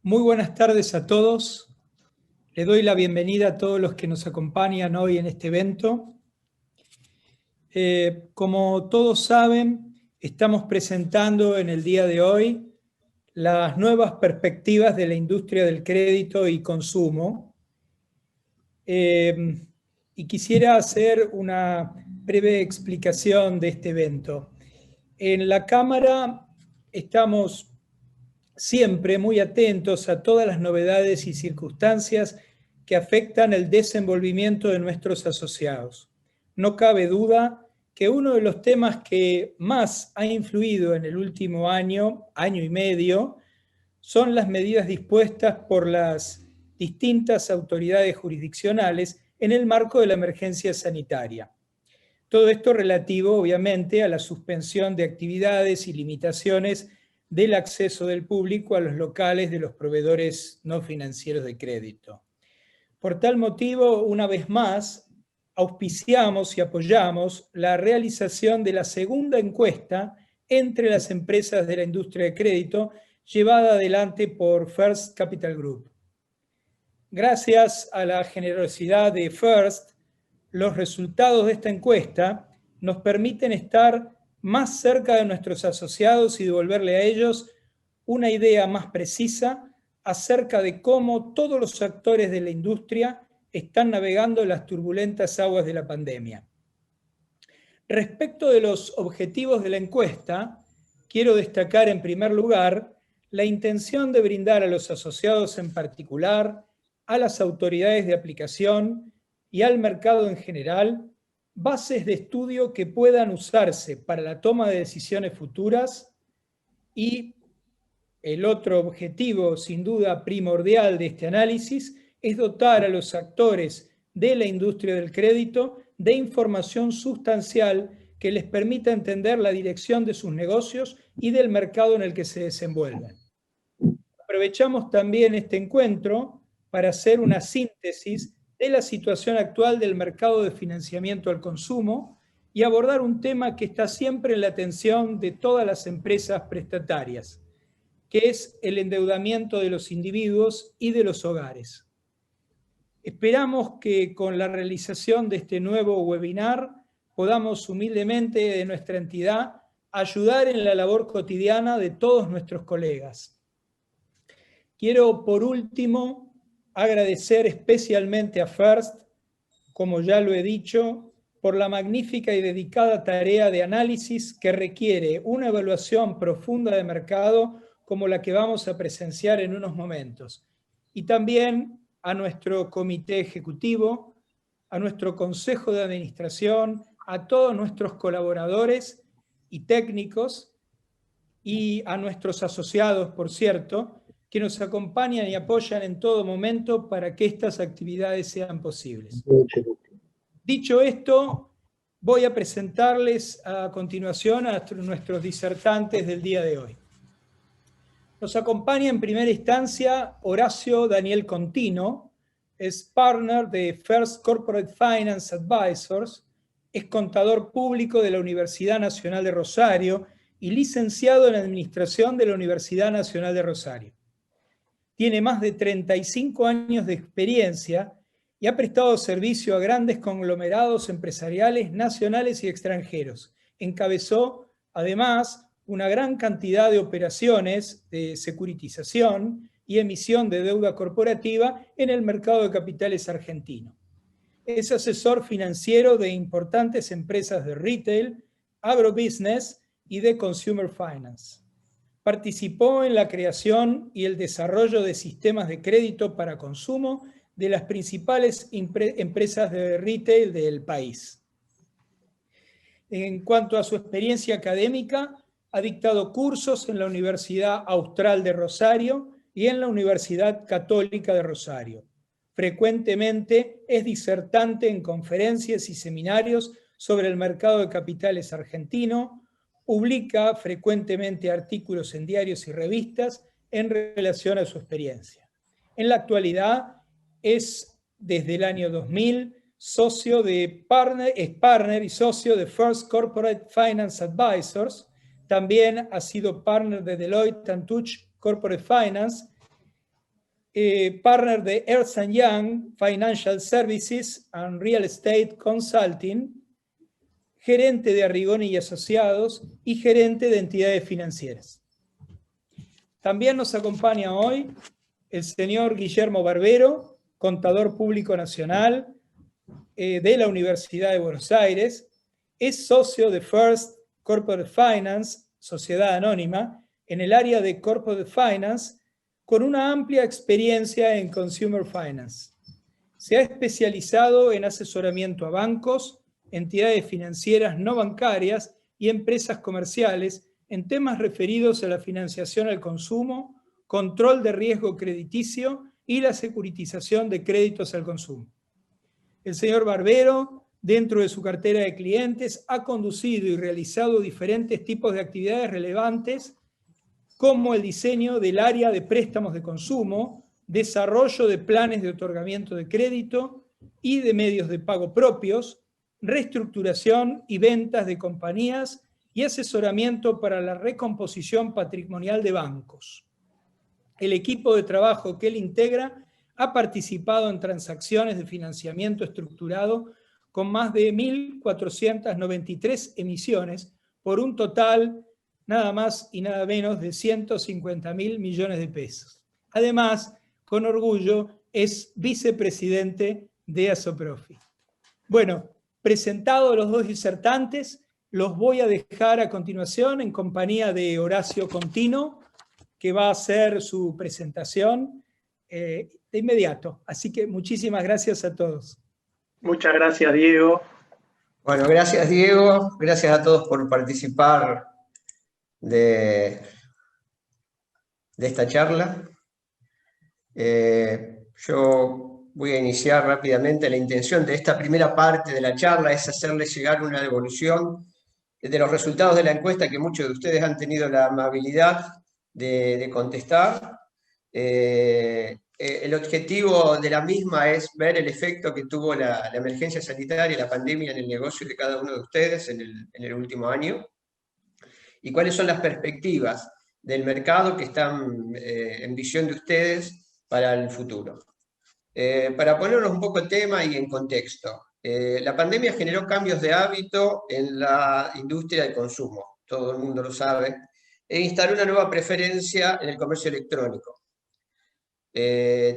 Muy buenas tardes a todos. Les doy la bienvenida a todos los que nos acompañan hoy en este evento. Como todos saben, estamos presentando en el día de hoy las nuevas perspectivas de la industria del crédito y consumo. Y quisiera hacer una breve explicación de este evento. En la Cámara estamos siempre muy atentos a todas las novedades y circunstancias que afectan el desenvolvimiento de nuestros asociados. No cabe duda que uno de los temas que más ha influido en el último año, año y medio, son las medidas dispuestas por las distintas autoridades jurisdiccionales en el marco de la emergencia sanitaria. Todo esto relativo, obviamente, a la suspensión de actividades y limitaciones del acceso del público a los locales de los proveedores no financieros de crédito. Por tal motivo, una vez más, auspiciamos y apoyamos la realización de la segunda encuesta entre las empresas de la industria de crédito llevada adelante por First Capital Group. Gracias a la generosidad de First, los resultados de esta encuesta nos permiten estar más cerca de nuestros asociados y devolverle a ellos una idea más precisa acerca de cómo todos los actores de la industria están navegando las turbulentas aguas de la pandemia. Respecto de los objetivos de la encuesta, quiero destacar en primer lugar la intención de brindar a los asociados en particular, a las autoridades de aplicación y al mercado en general, bases de estudio que puedan usarse para la toma de decisiones futuras. Y el otro objetivo, sin duda primordial de este análisis, es dotar a los actores de la industria del crédito de información sustancial que les permita entender la dirección de sus negocios y del mercado en el que se desenvuelven. Aprovechamos también este encuentro para hacer una síntesis de la situación actual del mercado de financiamiento al consumo y abordar un tema que está siempre en la atención de todas las empresas prestatarias, que es el endeudamiento de los individuos y de los hogares. Esperamos que con la realización de este nuevo webinar podamos humildemente de nuestra entidad ayudar en la labor cotidiana de todos nuestros colegas. Quiero, por último, agradecer especialmente a First, como ya lo he dicho, por la magnífica y dedicada tarea de análisis que requiere una evaluación profunda de mercado como la que vamos a presenciar en unos momentos. Y también a nuestro comité ejecutivo, a nuestro consejo de administración, a todos nuestros colaboradores y técnicos y a nuestros asociados, por cierto, que nos acompañan y apoyan en todo momento para que estas actividades sean posibles. Dicho esto, voy a presentarles a continuación a nuestros disertantes del día de hoy. Nos acompaña en primera instancia Horacio Daniel Contino, es partner de First Corporate Finance Advisors, es contador público de la Universidad Nacional de Rosario y licenciado en Administración de la Universidad Nacional de Rosario. Tiene más de 35 años de experiencia y ha prestado servicio a grandes conglomerados empresariales nacionales y extranjeros. Encabezó, además, una gran cantidad de operaciones de securitización y emisión de deuda corporativa en el mercado de capitales argentino. Es asesor financiero de importantes empresas de retail, agrobusiness y de consumer finance. Participó en la creación y el desarrollo de sistemas de crédito para consumo de las principales empresas de retail del país. En cuanto a su experiencia académica, ha dictado cursos en la Universidad Austral de Rosario y en la Universidad Católica de Rosario. Frecuentemente es disertante en conferencias y seminarios sobre el mercado de capitales argentino. Publica frecuentemente artículos en diarios y revistas en relación a su experiencia. En la actualidad es, desde el año 2000, es partner y socio de First Corporate Finance Advisors. También ha sido partner de Deloitte & Touche Corporate Finance partner de Ernst & Young Financial Services and Real Estate Consulting, gerente de Arrigoni y Asociados y gerente de entidades financieras. También nos acompaña hoy el señor Guillermo Barbero, contador público nacional de la Universidad de Buenos Aires, es socio de First Corporate Finance, sociedad anónima, en el área de Corporate Finance, con una amplia experiencia en Consumer Finance. Se ha especializado en asesoramiento a bancos, entidades financieras no bancarias y empresas comerciales en temas referidos a la financiación al consumo, control de riesgo crediticio y la securitización de créditos al consumo. El señor Barbero, dentro de su cartera de clientes, ha conducido y realizado diferentes tipos de actividades relevantes, como el diseño del área de préstamos de consumo, desarrollo de planes de otorgamiento de crédito y de medios de pago propios, reestructuración y ventas de compañías y asesoramiento para la recomposición patrimonial de bancos. El equipo de trabajo que él integra ha participado en transacciones de financiamiento estructurado con más de 1.493 emisiones por un total nada más y nada menos de 150.000 millones de pesos. Además, con orgullo, es vicepresidente de Asoprofi. Bueno, presentados los dos disertantes, los voy a dejar a continuación en compañía de Horacio Contino, que va a hacer su presentación de inmediato. Así que muchísimas gracias a todos. Muchas gracias, Diego. Bueno, gracias, Diego. Gracias a todos por participar de esta charla. Yo voy a iniciar rápidamente. La intención de esta primera parte de la charla es hacerles llegar una devolución de los resultados de la encuesta que muchos de ustedes han tenido la amabilidad de contestar. El objetivo de la misma es ver el efecto que tuvo la emergencia sanitaria y la pandemia en el negocio de cada uno de ustedes en el último año, y cuáles son las perspectivas del mercado que están en visión de ustedes para el futuro. Para ponernos un poco en tema y en contexto, la pandemia generó cambios de hábito en la industria del consumo, todo el mundo lo sabe, e instaló una nueva preferencia en el comercio electrónico.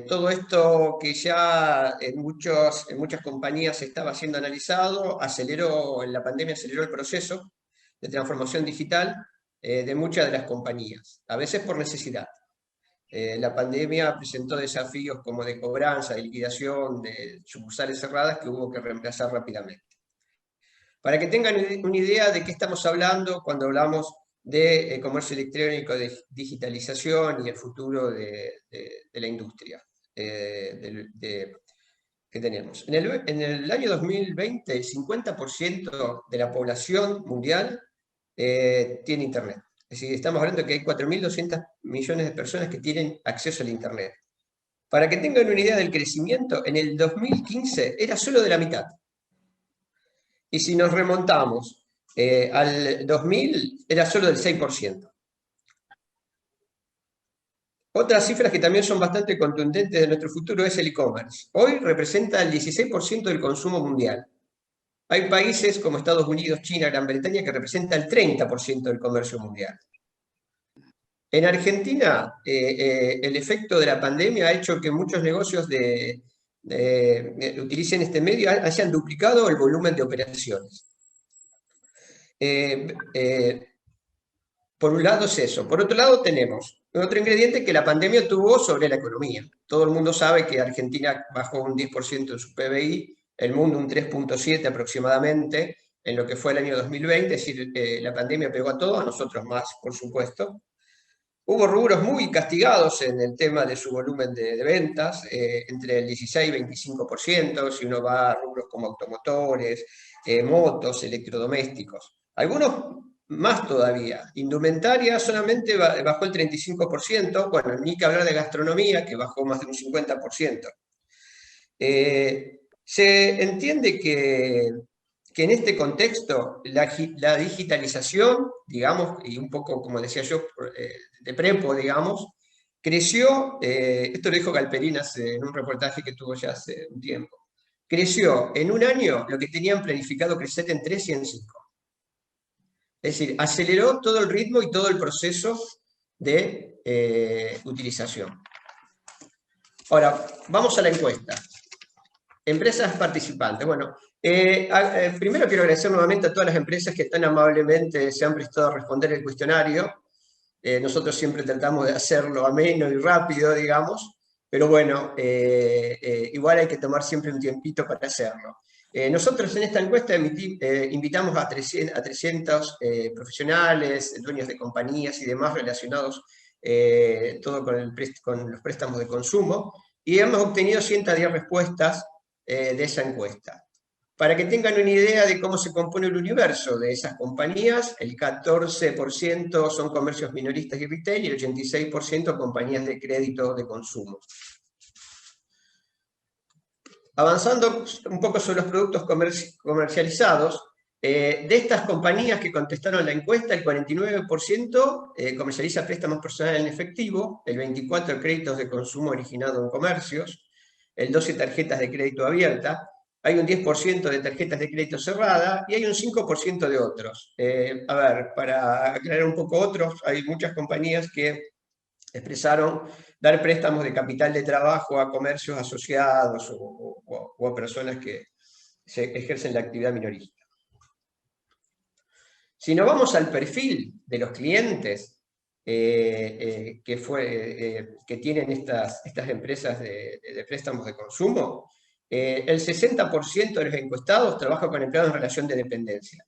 Todo esto que ya en muchas compañías estaba siendo analizado, en la pandemia aceleró el proceso de transformación digital de muchas de las compañías, a veces por necesidad. La pandemia presentó desafíos como de cobranza, de liquidación, de sucursales cerradas que hubo que reemplazar rápidamente. Para que tengan una idea de qué estamos hablando cuando hablamos de comercio electrónico, de digitalización y el futuro de la industria que tenemos. En el año 2020, el 50% de la población mundial tiene Internet. Es decir, estamos hablando de que hay 4.200 millones de personas que tienen acceso al Internet. Para que tengan una idea del crecimiento, en el 2015 era solo de la mitad. Y si nos remontamos al 2000, era solo del 6%. Otras cifras que también son bastante contundentes de nuestro futuro es el e-commerce. Hoy representa el 16% del consumo mundial. Hay países como Estados Unidos, China, Gran Bretaña que representan el 30% del comercio mundial. En Argentina, el efecto de la pandemia ha hecho que muchos negocios utilicen este medio hayan duplicado el volumen de operaciones. Por un lado es eso. Por otro lado tenemos otro ingrediente que la pandemia tuvo sobre la economía. Todo el mundo sabe que Argentina bajó un 10% en su PBI, el mundo un 3,7% aproximadamente en lo que fue el año 2020, es decir, la pandemia pegó a todos, a nosotros más, por supuesto. Hubo rubros muy castigados en el tema de su volumen de ventas, entre el 16 y 25%, si uno va a rubros como automotores, motos, electrodomésticos. Algunos más todavía. Indumentaria solamente bajó el 35%, bueno, ni que hablar de gastronomía, que bajó más de un 50%. Se entiende que en este contexto la digitalización, digamos, y un poco como decía yo, de prepo, digamos, creció, esto lo dijo Galperín en un reportaje que tuvo ya hace un tiempo, creció en un año lo que tenían planificado crecer en 3 y en 5. Es decir, aceleró todo el ritmo y todo el proceso de utilización. Ahora, vamos a la encuesta. Empresas participantes. Bueno, primero quiero agradecer nuevamente a todas las empresas que tan amablemente se han prestado a responder el cuestionario. Nosotros siempre tratamos de hacerlo ameno y rápido, digamos, pero bueno, igual hay que tomar siempre un tiempito para hacerlo. Nosotros en esta encuesta invitamos a 300 profesionales, dueños de compañías y demás relacionados todo con los préstamos de consumo, y hemos obtenido 110 respuestas de esa encuesta. Para que tengan una idea de cómo se compone el universo de esas compañías, el 14% son comercios minoristas y retail y el 86% compañías de crédito de consumo. Avanzando un poco sobre los productos comercializados, de estas compañías que contestaron la encuesta, el 49% comercializa préstamos personales en efectivo, el 24% créditos de consumo originado en comercios, el 12% tarjetas de crédito abierta, hay un 10% de tarjetas de crédito cerrada y hay un 5% de otros. A ver, para aclarar un poco otros, hay muchas compañías que expresaron dar préstamos de capital de trabajo a comercios asociados o a personas que ejercen la actividad minorista. Si nos vamos al perfil de los clientes que tienen estas empresas de préstamos de consumo, el 60% de los encuestados trabaja con empleados en relación de dependencia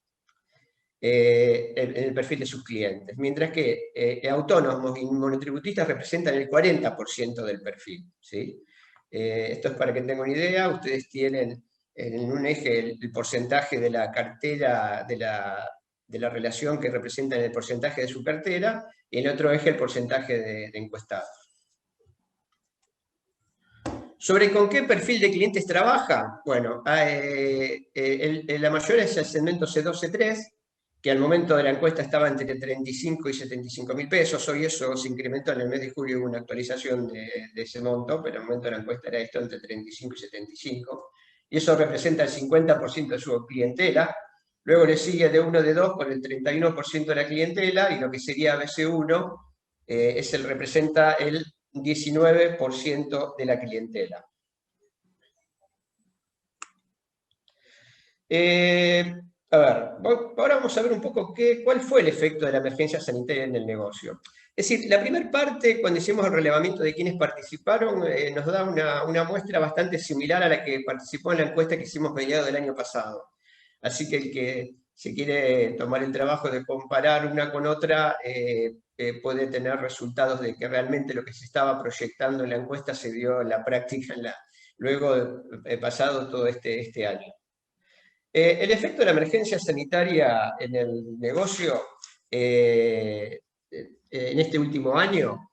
en el perfil de sus clientes, mientras que autónomos y monotributistas representan el 40% del perfil, ¿sí? Esto es para que tengan una idea. Ustedes tienen en un eje el porcentaje de la cartera, de la relación que representan el porcentaje de su cartera, y en otro eje el porcentaje de encuestados. ¿Sobre con qué perfil de clientes trabaja? Bueno, la mayoría es el segmento C2, C3, que al momento de la encuesta estaba entre 35 y 75 mil pesos. Hoy eso se incrementó en el mes de julio, hubo una actualización de ese monto, pero al momento de la encuesta era esto, entre 35 y 75. Y eso representa el 50% de su clientela. Luego le sigue D1, D2 con el 31% de la clientela, y lo que sería BC1 representa el 19% de la clientela. A ver, ahora vamos a ver un poco cuál fue el efecto de la emergencia sanitaria en el negocio. Es decir, la primera parte, cuando hicimos el relevamiento de quienes participaron, nos da una muestra bastante similar a la que participó en la encuesta que hicimos a mediados del año pasado. Así que el que se quiere tomar el trabajo de comparar una con otra, puede tener resultados de que realmente lo que se estaba proyectando en la encuesta se dio en la práctica luego pasado todo este año. El efecto de la emergencia sanitaria en el negocio en este último año,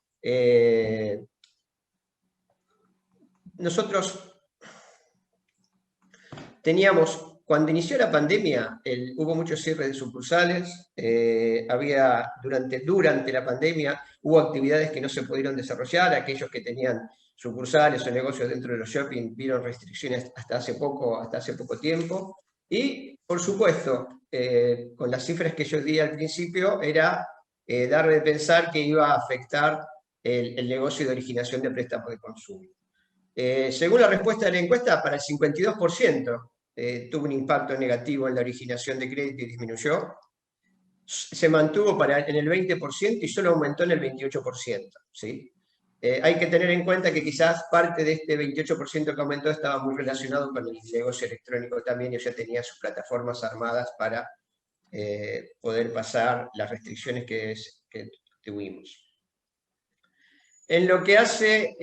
nosotros teníamos, cuando inició la pandemia, hubo muchos cierres de sucursales, durante la pandemia hubo actividades que no se pudieron desarrollar, aquellos que tenían sucursales o negocios dentro de los shopping vieron restricciones hasta hace poco tiempo, y por supuesto, con las cifras que yo di al principio, era dar de pensar que iba a afectar el negocio de originación de préstamos de consumo. Según la respuesta de la encuesta, para el 52%, tuvo un impacto negativo en la originación de crédito y disminuyó. Se mantuvo en el 20% y solo aumentó en el 28%. ¿sí? Hay que tener en cuenta que quizás parte de este 28% que aumentó estaba muy relacionado con el negocio electrónico también, y ya tenía sus plataformas armadas para poder pasar las restricciones que tuvimos. En lo que hace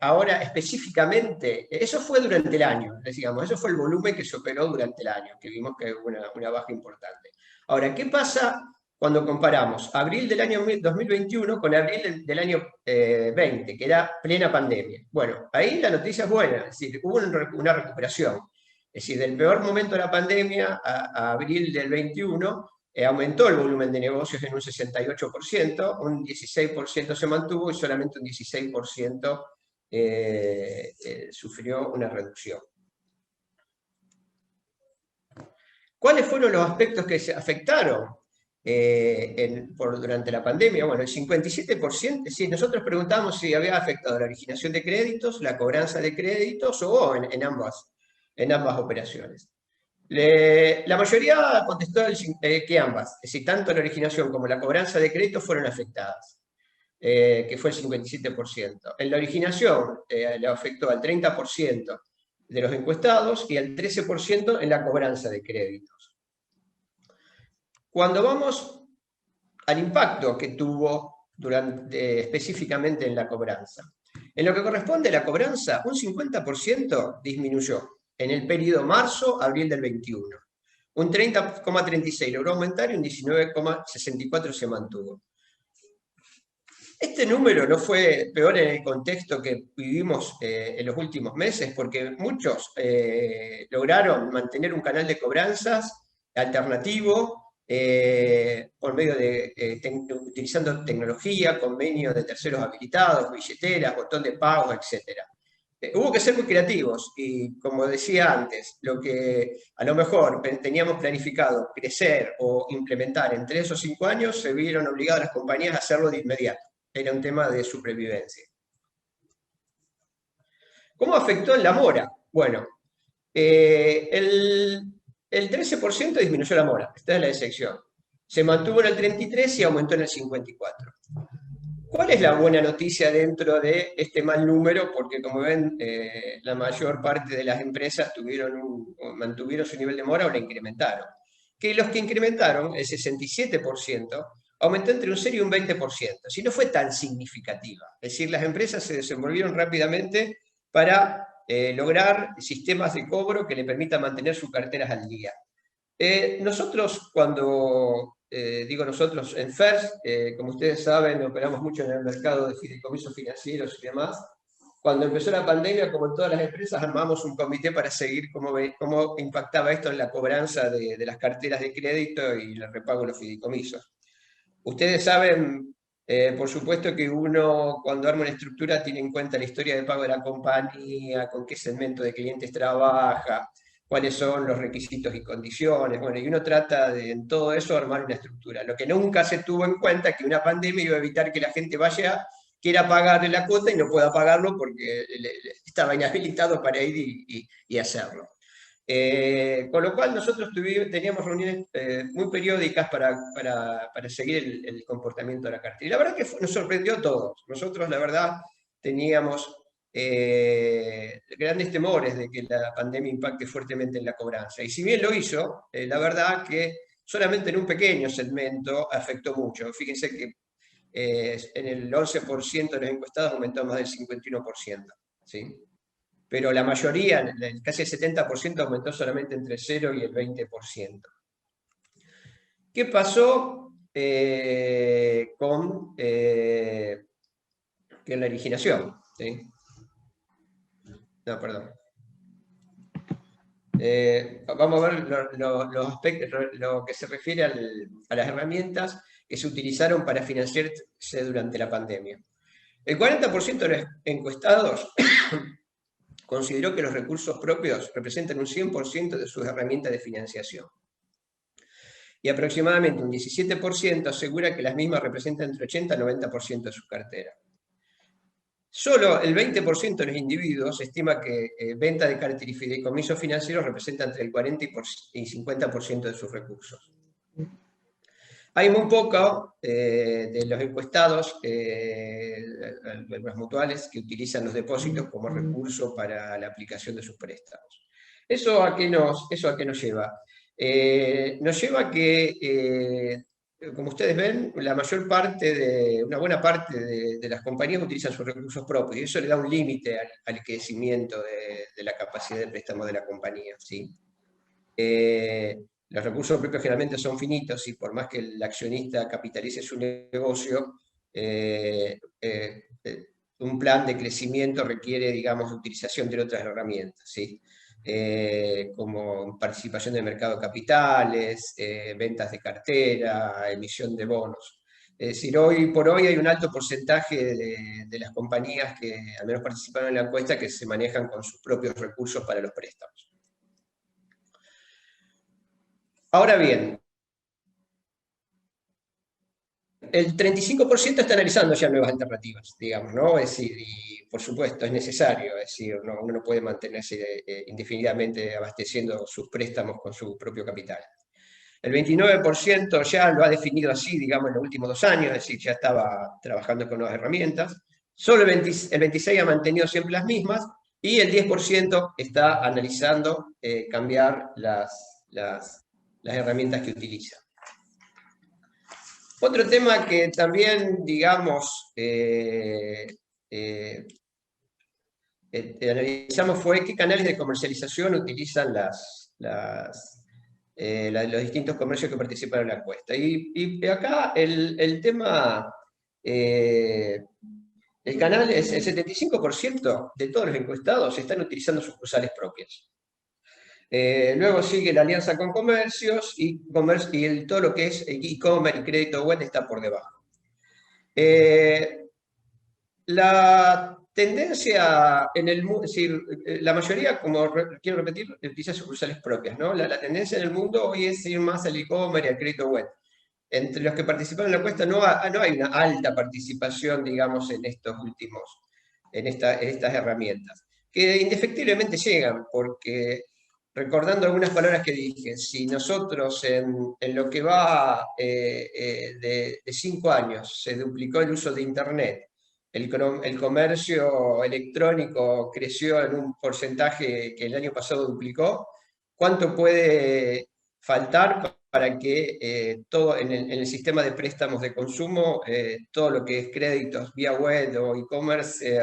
ahora específicamente, eso fue durante el año, digamos, eso fue el volumen que se operó durante el año, que vimos que hubo una baja importante. Ahora, ¿qué pasa cuando comparamos abril del año 2021 con abril del año 20, que era plena pandemia? Bueno, ahí la noticia es buena, es decir, hubo una recuperación. Es decir, del peor momento de la pandemia a abril del 21, aumentó el volumen de negocios en un 68%, un 16% se mantuvo y solamente un 16% sufrió una reducción. ¿Cuáles fueron los aspectos que se afectaron durante la pandemia? Bueno, el 57%, sí, nosotros preguntamos si había afectado la originación de créditos, la cobranza de créditos o en ambas operaciones. La mayoría contestó que ambas, es decir, tanto la originación como la cobranza de créditos fueron afectadas, que fue el 57%. En la originación le afectó al 30% de los encuestados y al 13% en la cobranza de créditos. Cuando vamos al impacto que tuvo específicamente en la cobranza, en lo que corresponde a la cobranza, un 50% disminuyó en el periodo marzo-abril del 21. Un 30,36 logró aumentar y un 19,64 se mantuvo. Este número no fue peor en el contexto que vivimos en los últimos meses, porque muchos lograron mantener un canal de cobranzas alternativo por medio de utilizando tecnología, convenios de terceros habilitados, billeteras, botón de pago, etc. Hubo que ser muy creativos y, como decía antes, lo que a lo mejor teníamos planificado crecer o implementar en 3 o 5 años, se vieron obligadas las compañías a hacerlo de inmediato. Era un tema de supervivencia. ¿Cómo afectó en la mora? Bueno, el 13% disminuyó la mora, esta es la excepción. Se mantuvo en el 33% y aumentó en el 54%. ¿Cuál es la buena noticia dentro de este mal número? Porque, como ven, la mayor parte de las empresas mantuvieron su nivel de mora o la incrementaron. Que los que incrementaron, el 67%, aumentó entre un 0 y un 20%. Si no fue tan significativa. Es decir, las empresas se desenvolvieron rápidamente para lograr sistemas de cobro que le permitan mantener sus carteras al día. Nosotros, digo nosotros, en FERS, como ustedes saben, operamos mucho en el mercado de fideicomisos financieros y demás. Cuando empezó la pandemia, como en todas las empresas, armamos un comité para seguir cómo impactaba esto en la cobranza de las carteras de crédito y el repago de los fideicomisos. Ustedes saben, por supuesto, que uno cuando arma una estructura tiene en cuenta la historia de pago de la compañía, con qué segmento de clientes trabaja, cuáles son los requisitos y condiciones, bueno, y uno trata de en todo eso armar una estructura. Lo que nunca se tuvo en cuenta es que una pandemia iba a evitar que la gente quiera pagarle la cuota y no pueda pagarlo porque estaba inhabilitado para ir y hacerlo. Con lo cual nosotros teníamos reuniones muy periódicas para seguir el comportamiento de la cartera. Y la verdad que nos sorprendió a todos. Nosotros, la verdad, teníamos grandes temores de que la pandemia impacte fuertemente en la cobranza. Y si bien lo hizo, la verdad que solamente en un pequeño segmento afectó mucho. Fíjense que en el 11% de los encuestados aumentó más del 51%. ¿Sí? Pero la mayoría, casi el 70%, aumentó solamente entre el 0 y el 20%. ¿Qué pasó con la originación? ¿Sí? No, perdón. Vamos a ver los aspectos, lo que se refiere a las herramientas que se utilizaron para financiarse durante la pandemia. El 40% de los encuestados consideró que los recursos propios representan un 100% de sus herramientas de financiación. Y aproximadamente un 17% asegura que las mismas representan entre 80 y 90% de su cartera. Solo el 20% de los individuos estima que venta de cartera y fideicomisos financieros representa entre el 40 y 50% de sus recursos. Hay muy poco de los encuestados, las mutuales, que utilizan los depósitos como recurso para la aplicación de sus préstamos. ¿Eso a qué nos lleva? Nos lleva a que, como ustedes ven, una buena parte de las compañías utilizan sus recursos propios, y eso le da un límite al crecimiento de la capacidad de préstamo de la compañía. ¿Sí? Los recursos propios generalmente son finitos y por más que el accionista capitalice su negocio, un plan de crecimiento requiere, digamos, utilización de otras herramientas. ¿Sí? como participación de mercado de capitales, ventas de cartera, emisión de bonos. Es decir, hoy por hoy hay un alto porcentaje de las compañías que al menos participaron en la encuesta que se manejan con sus propios recursos para los préstamos. Ahora bien, el 35% está analizando ya nuevas alternativas, digamos, ¿no? Es decir, y por supuesto es necesario, es decir, uno no puede mantenerse indefinidamente abasteciendo sus préstamos con su propio capital. El 29% ya lo ha definido así, digamos, en los últimos 2 años, es decir, ya estaba trabajando con nuevas herramientas. Solo el 26% ha mantenido siempre las mismas y el 10% está analizando cambiar las herramientas que utiliza. Otro tema que también, digamos, analizamos fue qué canales de comercialización utilizan los distintos comercios que participan en la encuesta. Y acá el tema, el canal es el 75% de todos los encuestados están utilizando sucursales propias. Luego sigue la alianza con comercios y todo lo que es e-commerce y crédito web está por debajo. La tendencia en el mundo, es decir, la mayoría, como quiero repetir, utiliza sucursales propias, ¿no? La tendencia en el mundo hoy es ir más al e-commerce y al crédito web. Entre los que participaron en la encuesta no hay una alta participación, digamos, en estas herramientas, que indefectiblemente llegan, porque recordando algunas palabras que dije, si nosotros en lo que va de 5 años se duplicó el uso de Internet, el comercio electrónico creció en un porcentaje que el año pasado duplicó, ¿cuánto puede faltar para que todo en el sistema de préstamos de consumo, todo lo que es créditos vía web o e-commerce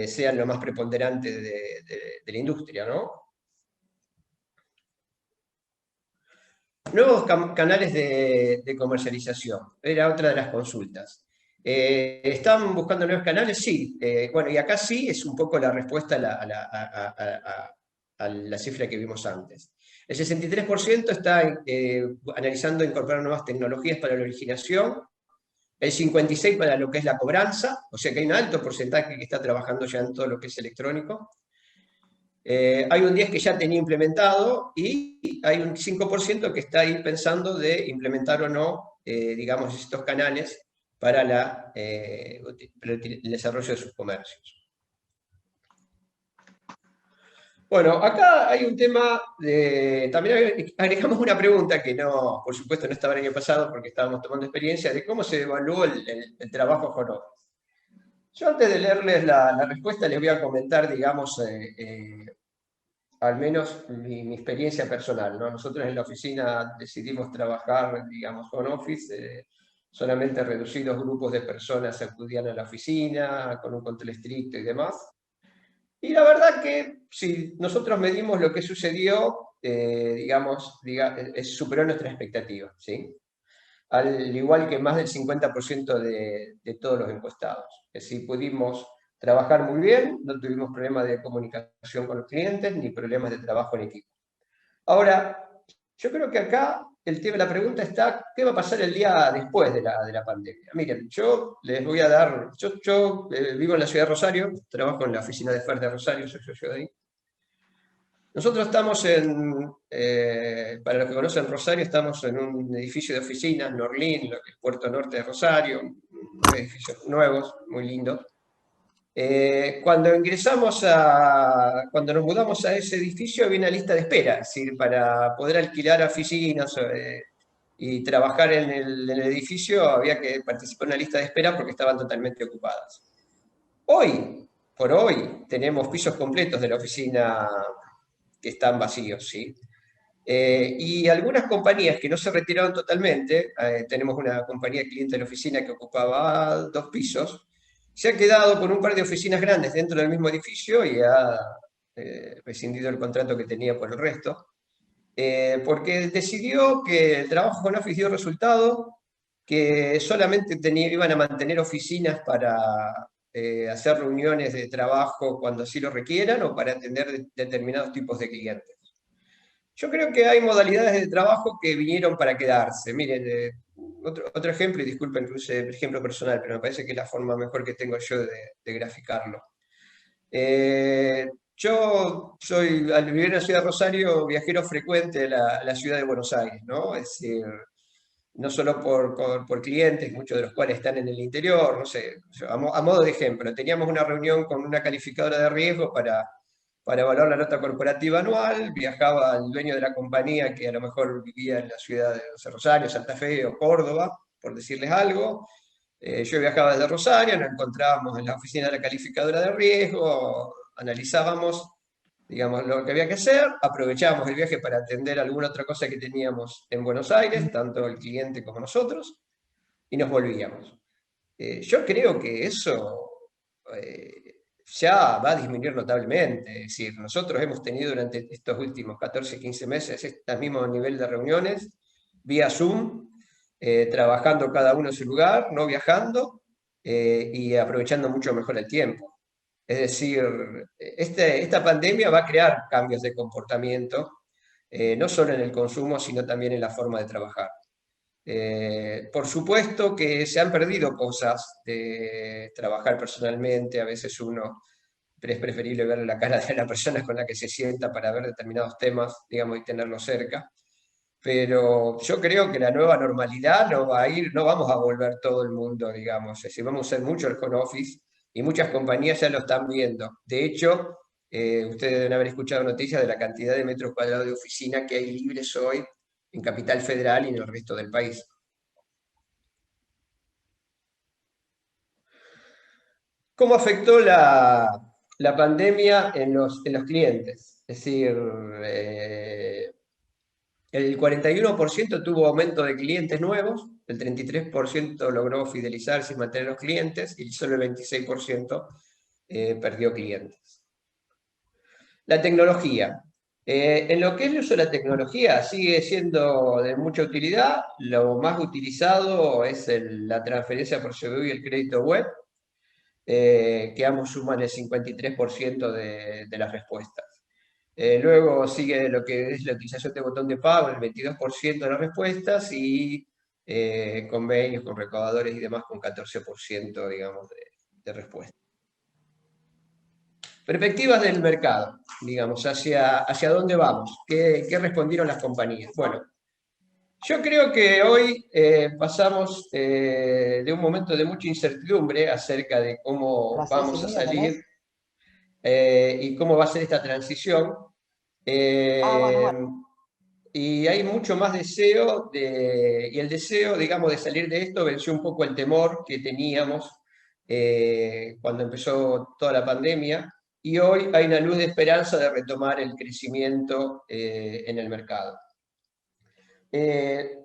sean lo más preponderante de la industria, ¿no? Nuevos canales de comercialización, era otra de las consultas. ¿Están buscando nuevos canales? Sí. Bueno, y acá sí es un poco la respuesta a la cifra que vimos antes. El 63% está analizando incorporar nuevas tecnologías para la originación, el 56% para lo que es la cobranza, o sea que hay un alto porcentaje que está trabajando ya en todo lo que es electrónico. Hay un 10% que ya tenía implementado y hay un 5% que está ahí pensando de implementar o no, digamos, estos canales para el desarrollo de sus comercios. Bueno, acá hay un tema también agregamos una pregunta que no, por supuesto no estaba el año pasado porque estábamos tomando experiencia de cómo se evaluó el trabajo home office. Yo antes de leerles la respuesta les voy a comentar, digamos, al menos mi experiencia personal, ¿no? Nosotros en la oficina decidimos trabajar, digamos, home office, solamente reducidos grupos de personas acudían a la oficina, con un control estricto y demás. Y la verdad que si nosotros medimos lo que sucedió, digamos, superó nuestra expectativa, ¿sí? Al igual que más del 50% de todos los encuestados. Es decir, pudimos trabajar muy bien, no tuvimos problemas de comunicación con los clientes, ni problemas de trabajo en equipo. Ahora, yo creo que acá la pregunta está, ¿qué va a pasar el día después de la pandemia? Miren, yo les voy a dar, yo vivo en la ciudad de Rosario, trabajo en la oficina de FER de Rosario, soy socio de ahí. Nosotros estamos para los que conocen Rosario, estamos en un edificio de oficinas, Norlin, lo que es Puerto Norte de Rosario, edificios nuevos, muy lindos. Cuando nos mudamos a ese edificio había una lista de espera, es decir, para poder alquilar oficinas y trabajar en el edificio había que participar en una lista de espera porque estaban totalmente ocupadas. Hoy, por hoy, tenemos pisos completos de la oficina que están vacíos, ¿sí? Y algunas compañías que no se retiraron totalmente, tenemos una compañía cliente de la oficina que ocupaba 2 pisos, se ha quedado con un par de oficinas grandes dentro del mismo edificio y ha rescindido el contrato que tenía por el resto, porque decidió que el trabajo con Office dio resultado, que solamente iban a mantener oficinas para hacer reuniones de trabajo cuando así lo requieran o para atender determinados tipos de clientes. Yo creo que hay modalidades de trabajo que vinieron para quedarse. Miren, otro ejemplo, y disculpen que use el ejemplo personal, pero me parece que es la forma mejor que tengo yo de graficarlo. Yo soy, al vivir en la ciudad de Rosario, viajero frecuente de la ciudad de Buenos Aires, ¿no? Es decir, no solo por clientes, muchos de los cuales están en el interior, no sé, a modo de ejemplo, teníamos una reunión con una calificadora de riesgo para evaluar la nota corporativa anual, viajaba el dueño de la compañía que a lo mejor vivía en la ciudad de Rosario, Santa Fe o Córdoba, por decirles algo. Yo viajaba desde Rosario, nos encontrábamos en la oficina de la calificadora de riesgo, analizábamos, digamos, lo que había que hacer, aprovechábamos el viaje para atender alguna otra cosa que teníamos en Buenos Aires, tanto el cliente como nosotros, y nos volvíamos. Yo creo que eso ya va a disminuir notablemente. Es decir, nosotros hemos tenido durante estos últimos 14, 15 meses este mismo nivel de reuniones vía Zoom, trabajando cada uno en su lugar, no viajando y aprovechando mucho mejor el tiempo. Es decir, esta pandemia va a crear cambios de comportamiento, no solo en el consumo, sino también en la forma de trabajar. Por supuesto que se han perdido cosas de trabajar personalmente, a veces uno es preferible ver la cara de la persona con la que se sienta para ver determinados temas, digamos, y tenerlo cerca. Pero yo creo que la nueva normalidad no va a ir, no vamos a volver todo el mundo, digamos, es decir, vamos a usar mucho el home office y muchas compañías ya lo están viendo. De hecho, ustedes deben haber escuchado noticias de la cantidad de metros cuadrados de oficina que hay libres hoy en Capital Federal y en el resto del país. ¿Cómo afectó la pandemia en los clientes? Es decir, el 41% tuvo aumento de clientes nuevos, el 33% logró fidelizarse y mantener los clientes y solo el 26% perdió clientes. La tecnología. En lo que es el uso de la tecnología sigue siendo de mucha utilidad. Lo más utilizado es la transferencia por CBU y el crédito web, que ambos suman el 53% de las respuestas. Luego sigue lo que es la utilización de botón de pago, el 22% de las respuestas, y convenios con recaudadores y demás con 14%, digamos, de respuestas. Perspectivas del mercado, digamos, hacia dónde vamos, qué respondieron las compañías. Bueno, yo creo que hoy pasamos de un momento de mucha incertidumbre acerca de cómo vamos a salir y cómo va a ser esta transición. Y hay mucho más deseo, y el deseo, digamos, de salir de esto venció un poco el temor que teníamos cuando empezó toda la pandemia, y hoy hay una luz de esperanza de retomar el crecimiento en el mercado.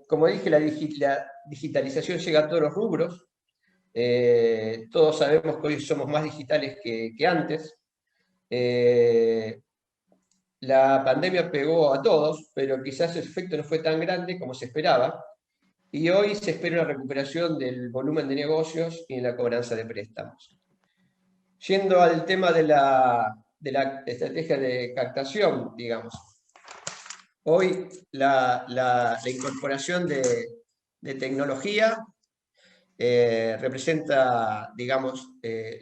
Como dije, la digitalización llega a todos los rubros. Todos sabemos que hoy somos más digitales que antes. La pandemia pegó a todos, pero quizás el efecto no fue tan grande como se esperaba, y hoy se espera una recuperación del volumen de negocios y en la cobranza de préstamos. Yendo al tema de la estrategia de captación, digamos, hoy la incorporación de tecnología representa, digamos,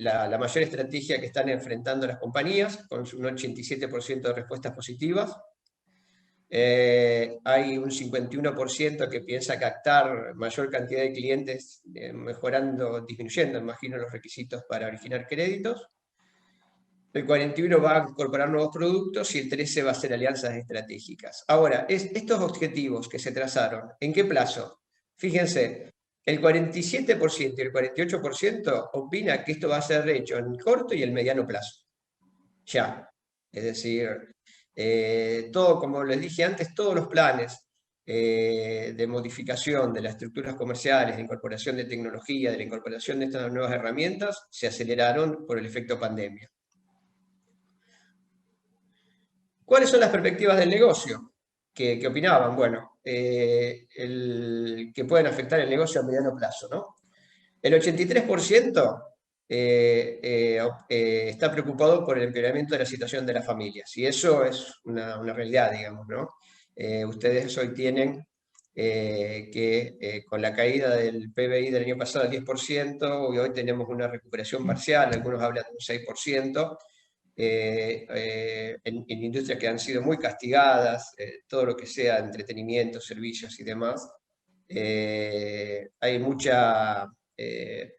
la mayor estrategia que están enfrentando las compañías, con un 87% de respuestas positivas. Hay un 51% que piensa captar mayor cantidad de clientes, disminuyendo, imagino, los requisitos para originar créditos. El 41% va a incorporar nuevos productos y el 13% va a hacer alianzas estratégicas. Ahora, estos objetivos que se trazaron, ¿en qué plazo? Fíjense, el 47% y el 48% opina que esto va a ser hecho en el corto y el mediano plazo. Ya. Es decir, todo, como les dije antes, todos los planes de modificación de las estructuras comerciales, de incorporación de tecnología, de la incorporación de estas nuevas herramientas, se aceleraron por el efecto pandemia. ¿Cuáles son las perspectivas del negocio? ¿Qué opinaban? Bueno, que pueden afectar el negocio a mediano plazo, ¿no? El 83% está preocupado por el empeoramiento de la situación de las familias. Y eso es una realidad, digamos, ¿no? Ustedes hoy tienen que con la caída del PBI del año pasado al 10%, y hoy tenemos una recuperación parcial, algunos hablan de un 6%, en industrias que han sido muy castigadas, todo lo que sea entretenimiento, servicios y demás. Hay mucha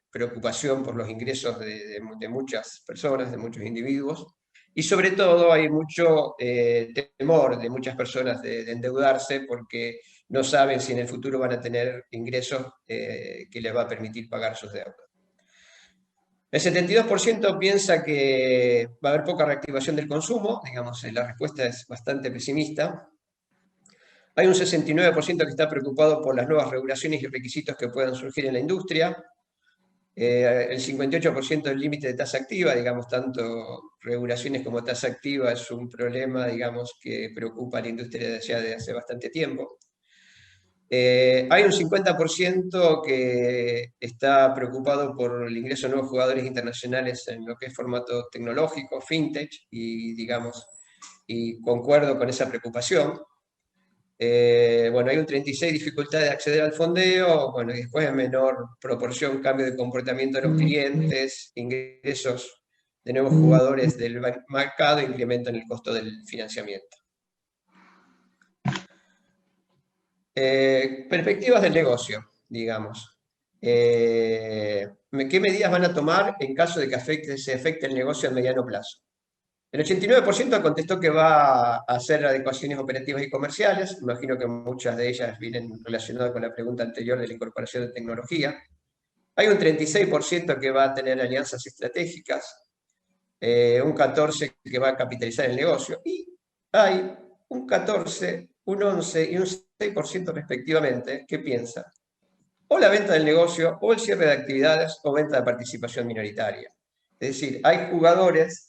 preocupación por los ingresos de muchas personas, de muchos individuos, y sobre todo hay mucho temor de muchas personas de endeudarse porque no saben si en el futuro van a tener ingresos que les va a permitir pagar sus deudas. El 72% piensa que va a haber poca reactivación del consumo, digamos, la respuesta es bastante pesimista. Hay un 69% que está preocupado por las nuevas regulaciones y requisitos que puedan surgir en la industria. El 58% del límite de tasa activa, digamos, tanto regulaciones como tasa activa es un problema, digamos, que preocupa a la industria desde hace bastante tiempo. Hay un 50% que está preocupado por el ingreso de nuevos jugadores internacionales en lo que es formato tecnológico, fintech, y digamos, y concuerdo con esa preocupación. Bueno, hay un 36% dificultad de acceder al fondeo, bueno, y después en menor proporción cambio de comportamiento de los clientes, ingresos de nuevos jugadores del mercado, incremento en el costo del financiamiento. Perspectivas del negocio, digamos. ¿Qué medidas van a tomar en caso de que se afecte el negocio a mediano plazo? El 89% contestó que va a hacer adecuaciones operativas y comerciales. Imagino que muchas de ellas vienen relacionadas con la pregunta anterior de la incorporación de tecnología. Hay un 36% que va a tener alianzas estratégicas, un 14% que va a capitalizar el negocio, y hay un 14%, un 11% y un 6% respectivamente que piensa o la venta del negocio, o el cierre de actividades, o venta de participación minoritaria. Es decir, hay jugadores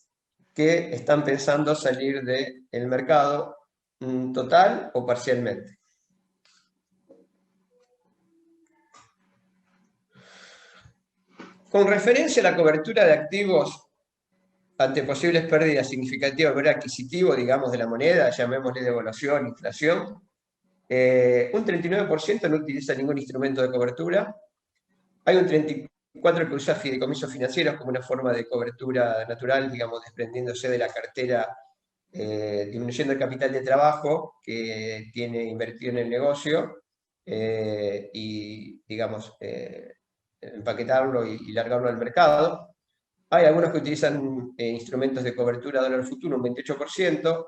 que están pensando salir del mercado total o parcialmente. Con referencia a la cobertura de activos ante posibles pérdidas significativas de poder adquisitivo, digamos, de la moneda, llamémosle devaluación, inflación, un 39% no utiliza ningún instrumento de cobertura. Hay un 34% que usa fideicomisos financieros como una forma de cobertura natural, digamos, desprendiéndose de la cartera, disminuyendo el capital de trabajo que tiene invertido en el negocio y, digamos, empaquetarlo y largarlo al mercado. Hay algunos que utilizan instrumentos de cobertura dólar futuro, un 28%.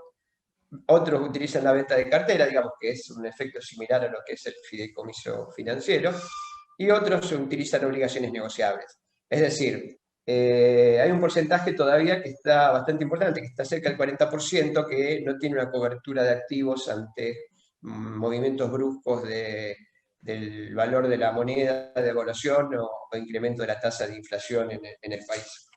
Otros utilizan la venta de cartera, digamos que es un efecto similar a lo que es el fideicomiso financiero, y otros utilizan obligaciones negociables. Es decir, hay un porcentaje todavía que está bastante importante, que está cerca del 40%, que no tiene una cobertura de activos ante movimientos bruscos del valor de la moneda, de devaluación o incremento de la tasa de inflación en el país.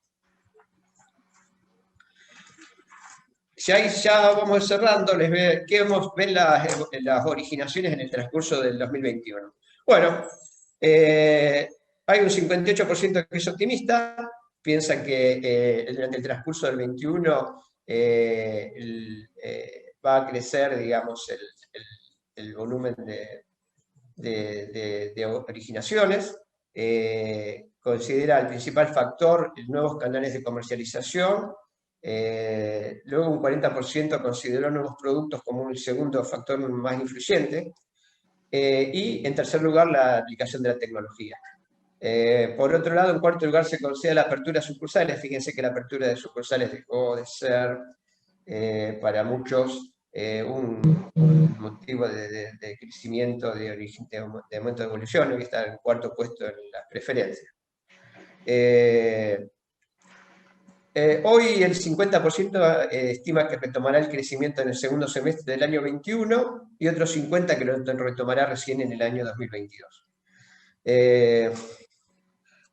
Ya vamos cerrando, ven las originaciones en el transcurso del 2021. Bueno, hay un 58% que es optimista, piensa que durante el transcurso del 21 va a crecer, digamos, el volumen de originaciones. Considera el principal factor nuevos canales de comercialización. Luego un 40% consideró nuevos productos como el segundo factor más influyente, y en tercer lugar la aplicación de la tecnología. Por otro lado, en cuarto lugar se considera la apertura de sucursales. Fíjense que la apertura de sucursales dejó de ser para muchos un motivo de crecimiento, de aumento de evolución, y está en el cuarto puesto en las preferencias. Hoy el 50% estima que retomará el crecimiento en el segundo semestre del año 21 y otro 50% que lo retomará recién en el año 2022.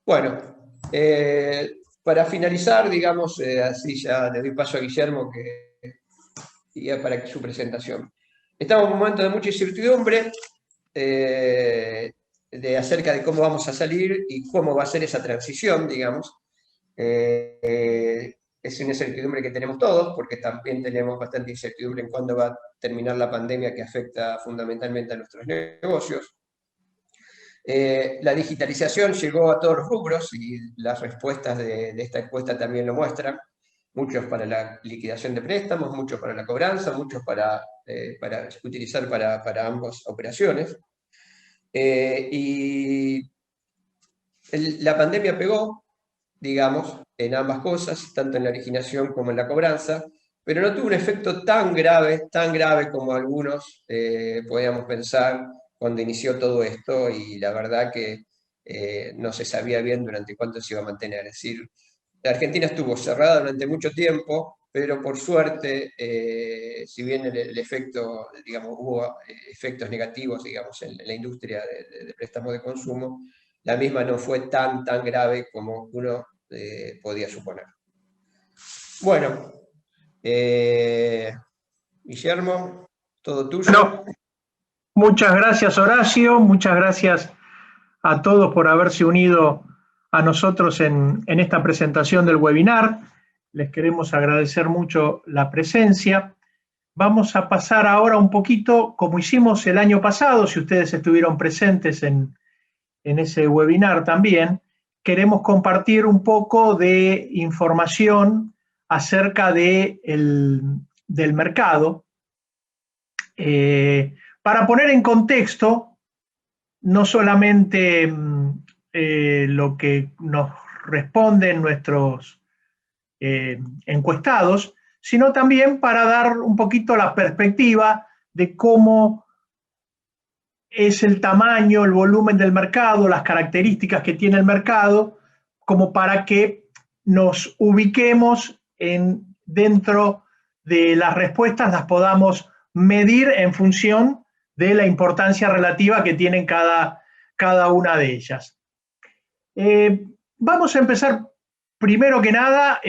Bueno, para finalizar, digamos, así ya le doy paso a Guillermo para su presentación. Estamos en un momento de mucha incertidumbre acerca de cómo vamos a salir y cómo va a ser esa transición, digamos. Es una incertidumbre que tenemos todos, porque también tenemos bastante incertidumbre en cuándo va a terminar la pandemia que afecta fundamentalmente a nuestros negocios. La digitalización llegó a todos los rubros y las respuestas de esta encuesta también lo muestran. Muchos para la liquidación de préstamos, muchos para la cobranza, muchos para utilizar para ambas operaciones. Y la pandemia pegó, digamos, en ambas cosas, tanto en la originación como en la cobranza, pero no tuvo un efecto tan grave como algunos podíamos pensar cuando inició todo esto, y la verdad que no se sabía bien durante cuánto se iba a mantener. Es decir, la Argentina estuvo cerrada durante mucho tiempo, pero por suerte, si bien el efecto, digamos, hubo efectos negativos, digamos, en la industria de préstamos de consumo, la misma no fue tan grave como uno podía suponer. Bueno, Guillermo, todo tuyo. Bueno, muchas gracias, Horacio, muchas gracias a todos por haberse unido a nosotros en esta presentación del webinar. Les queremos agradecer mucho la presencia. Vamos a pasar ahora un poquito, como hicimos el año pasado, si ustedes estuvieron presentes en ese webinar también, queremos compartir un poco de información acerca del mercado. Para poner en contexto, no solamente lo que nos responden nuestros encuestados, sino también para dar un poquito la perspectiva de cómo es el tamaño, el volumen del mercado, las características que tiene el mercado, como para que nos ubiquemos dentro de las respuestas, las podamos medir en función de la importancia relativa que tienen cada una de ellas. Vamos a empezar primero que nada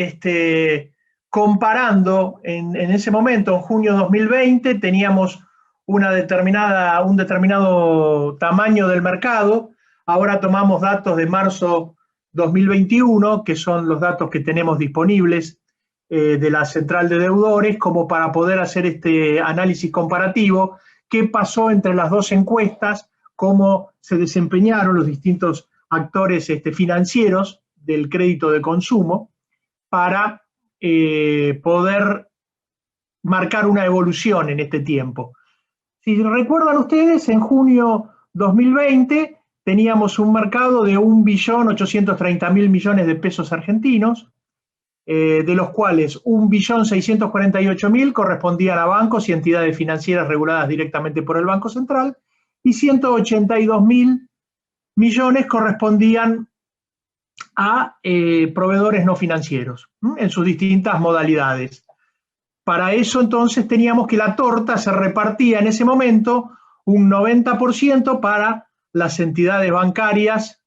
comparando en ese momento, en junio de 2020, teníamos un determinado tamaño del mercado. Ahora tomamos datos de marzo 2021, que son los datos que tenemos disponibles de la central de deudores, como para poder hacer este análisis comparativo, qué pasó entre las dos encuestas, cómo se desempeñaron los distintos actores financieros del crédito de consumo, para poder marcar una evolución en este tiempo. Si recuerdan ustedes, en junio 2020 teníamos un mercado de 1.830.000 millones de pesos argentinos, de los cuales 1.648.000 correspondían a bancos y entidades financieras reguladas directamente por el Banco Central, y 182.000 millones correspondían a proveedores no financieros, en sus distintas modalidades. Para eso entonces teníamos que la torta se repartía en ese momento un 90% para las entidades bancarias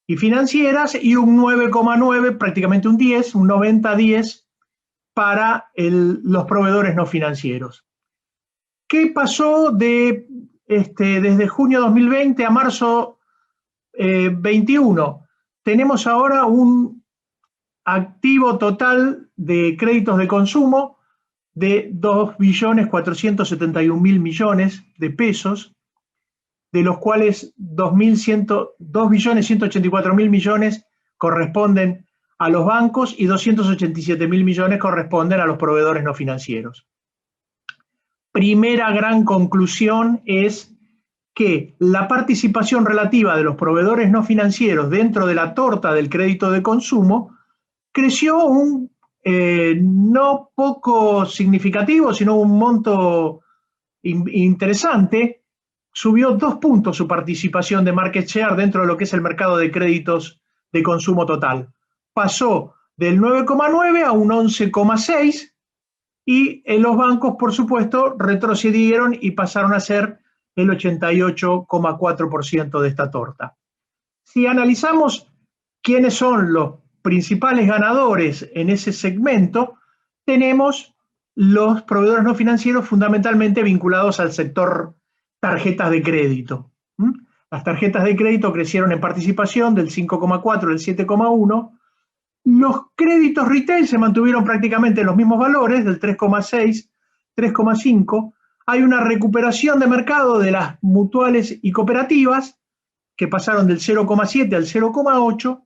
y financieras y un 9,9, prácticamente un 10, un 90-10 para los proveedores no financieros. ¿Qué pasó desde junio 2020 a marzo 21? Tenemos ahora un activo total de créditos de consumo de 2.471.000 millones de pesos, de los cuales 2.184.000 millones corresponden a los bancos y 287.000 millones corresponden a los proveedores no financieros. Primera gran conclusión es que la participación relativa de los proveedores no financieros dentro de la torta del crédito de consumo creció no poco significativo, sino un monto interesante. Subió 2 puntos su participación de market share dentro de lo que es el mercado de créditos de consumo total. Pasó del 9,9 a un 11,6 y los bancos, por supuesto, retrocedieron y pasaron a ser el 88,4% de esta torta. Si analizamos quiénes son los principales ganadores en ese segmento, tenemos los proveedores no financieros fundamentalmente vinculados al sector tarjetas de crédito. Las tarjetas de crédito crecieron en participación del 5,4 al 7,1, Los créditos retail se mantuvieron prácticamente en los mismos valores, del 3,6, 3,5. Hay una recuperación de mercado de las mutuales y cooperativas, que pasaron del 0,7 al 0,8,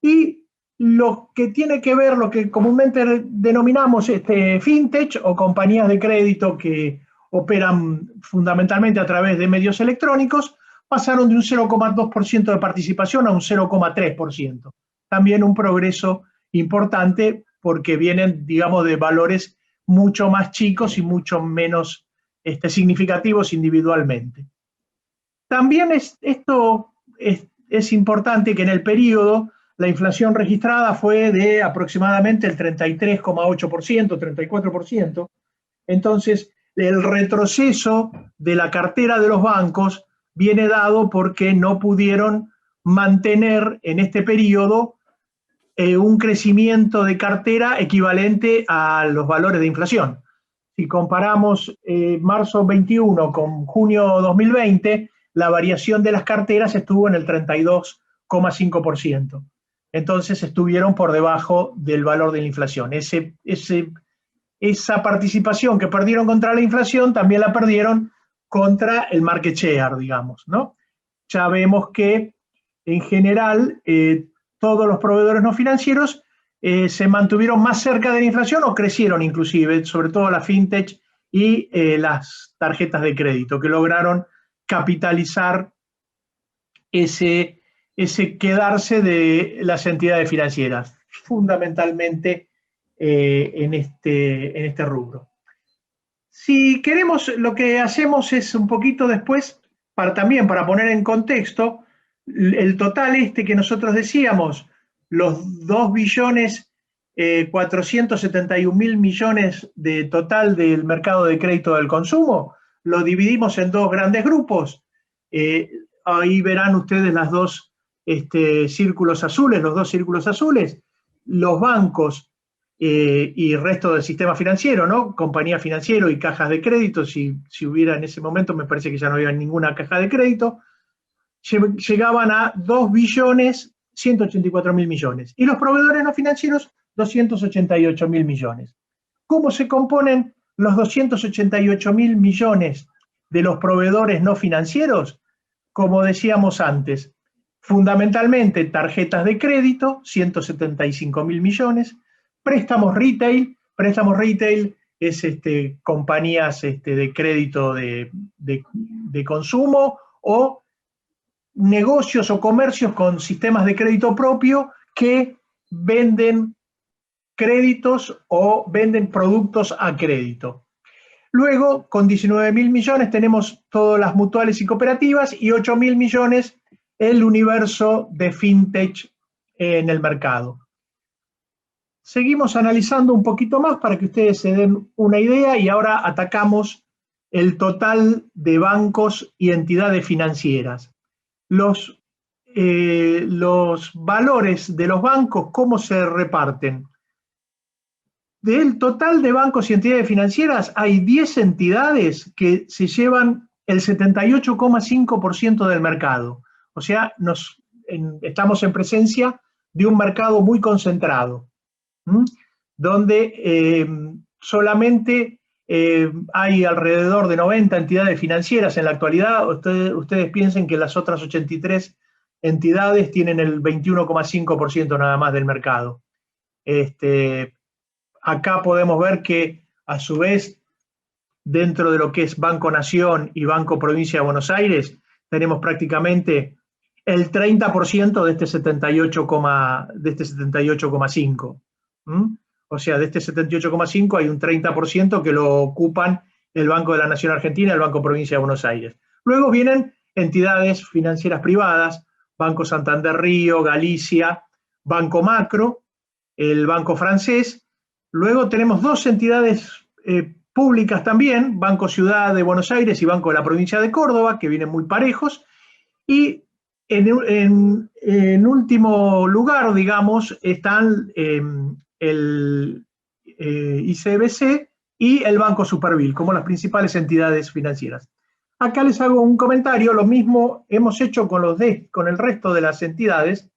y lo que tiene que ver, lo que comúnmente denominamos fintech o compañías de crédito que operan fundamentalmente a través de medios electrónicos, pasaron de un 0,2% de participación a un 0,3%. También un progreso importante porque vienen, digamos, de valores mucho más chicos y mucho menos significativos individualmente. También esto es importante que en el periodo la inflación registrada fue de aproximadamente el 33,8%, 34%. Entonces, el retroceso de la cartera de los bancos viene dado porque no pudieron mantener en este periodo un crecimiento de cartera equivalente a los valores de inflación. Si comparamos marzo 21 con junio 2020, la variación de las carteras estuvo en el 32,5%. Entonces estuvieron por debajo del valor de la inflación. Esa participación que perdieron contra la inflación también la perdieron contra el market share, digamos, ¿no? Ya vemos que en general todos los proveedores no financieros se mantuvieron más cerca de la inflación o crecieron inclusive, sobre todo la fintech y las tarjetas de crédito, que lograron capitalizar ese quedarse de las entidades financieras, fundamentalmente en este rubro. Si queremos, lo que hacemos es un poquito después, también para poner en contexto, el total que nosotros decíamos, los 2.471.000 millones de total del mercado de crédito del consumo, lo dividimos en dos grandes grupos. Ahí verán ustedes los dos círculos azules, los bancos y el resto del sistema financiero, ¿no? Compañía financiera y cajas de crédito, si hubiera en ese momento, me parece que ya no había ninguna caja de crédito, llegaban a 2.184.000 millones. Y los proveedores no financieros, 288.000 millones. ¿Cómo se componen los 288.000 millones de los proveedores no financieros? Como decíamos antes, fundamentalmente tarjetas de crédito, 175.000 millones, préstamos retail es compañías de crédito de consumo o negocios o comercios con sistemas de crédito propio que venden créditos o venden productos a crédito. Luego, con 19.000 millones tenemos todas las mutuales y cooperativas y 8.000 millones el universo de fintech en el mercado. Seguimos analizando un poquito más para que ustedes se den una idea y ahora atacamos el total de bancos y entidades financieras. Los valores de los bancos, ¿cómo se reparten? Del total de bancos y entidades financieras, hay 10 entidades que se llevan el 78,5% del mercado. O sea, estamos en presencia de un mercado muy concentrado, donde solamente hay alrededor de 90 entidades financieras en la actualidad. Ustedes piensen que las otras 83 entidades tienen el 21,5% nada más del mercado. Acá podemos ver que, a su vez, dentro de lo que es Banco Nación y Banco Provincia de Buenos Aires, tenemos prácticamente el 30% de este 78,5%. O sea, de este 78,5% hay un 30% que lo ocupan el Banco de la Nación Argentina y el Banco Provincia de Buenos Aires. Luego vienen entidades financieras privadas, Banco Santander Río, Galicia, Banco Macro, el Banco Francés. Luego tenemos dos entidades públicas también, Banco Ciudad de Buenos Aires y Banco de la Provincia de Córdoba, que vienen muy parejos. Y en último lugar, digamos, están el ICBC y el Banco Supervil, como las principales entidades financieras. Acá les hago un comentario, lo mismo hemos hecho con el resto de las entidades,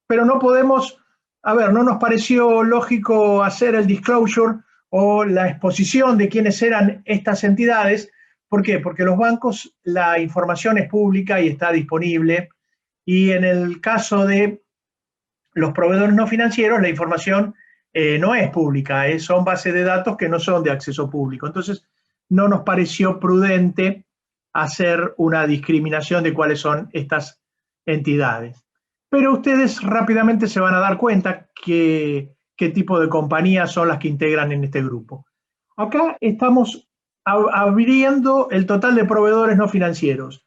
pero no podemos a ver, no nos pareció lógico hacer el disclosure o la exposición de quiénes eran estas entidades. ¿Por qué? Porque los bancos, la información es pública y está disponible, y en el caso de los proveedores no financieros, la información no es pública, son bases de datos que no son de acceso público. Entonces, no nos pareció prudente hacer una discriminación de cuáles son estas entidades. Pero ustedes rápidamente se van a dar cuenta qué tipo de compañías son las que integran en este grupo. Acá estamos abriendo el total de proveedores no financieros.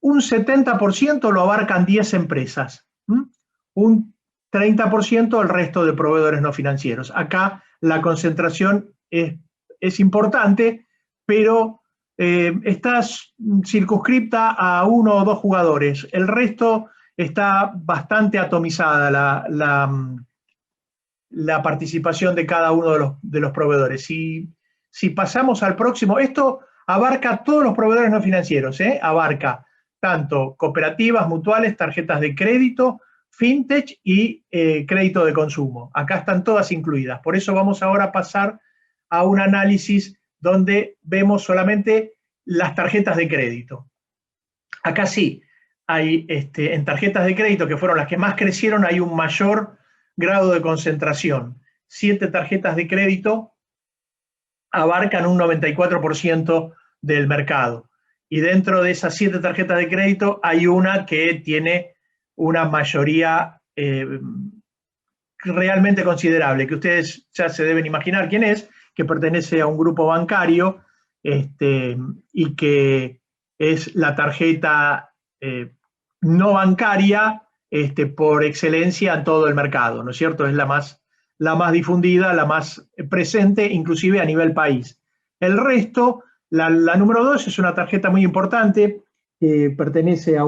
Un 70% lo abarcan 10 empresas, un 30% el resto de proveedores no financieros. Acá la concentración es importante, pero está circunscripta a 1 o 2 jugadores. El resto está bastante atomizada la participación de cada uno de los proveedores. Si pasamos al próximo, esto abarca todos los proveedores no financieros, abarca tanto cooperativas, mutuales, tarjetas de crédito, fintech y crédito de consumo. Acá están todas incluidas. Por eso vamos ahora a pasar a un análisis donde vemos solamente las tarjetas de crédito. Acá sí, hay en tarjetas de crédito, que fueron las que más crecieron, hay un mayor grado de concentración. 7 tarjetas de crédito abarcan un 94% del mercado. Y dentro de esas 7 tarjetas de crédito hay una que tiene una mayoría realmente considerable, que ustedes ya se deben imaginar quién es, que pertenece a un grupo bancario y que es la tarjeta no bancaria por excelencia en todo el mercado, ¿no es cierto? Es la más difundida, la más presente, inclusive a nivel país. El resto, la número 2 es una tarjeta muy importante que pertenece a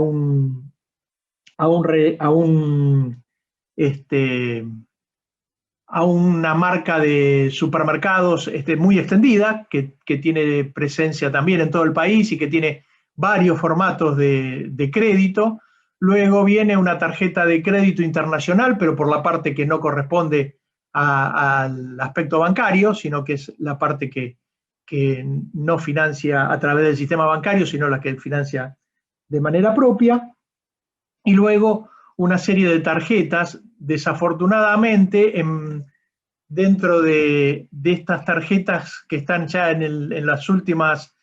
una marca de supermercados muy extendida, que tiene presencia también en todo el país y que tiene varios formatos de crédito. Luego viene una tarjeta de crédito internacional, pero por la parte que no corresponde al aspecto bancario, sino que es la parte que no financia a través del sistema bancario, sino la que financia de manera propia. Y luego una serie de tarjetas, desafortunadamente, dentro de estas tarjetas que están ya en los últimos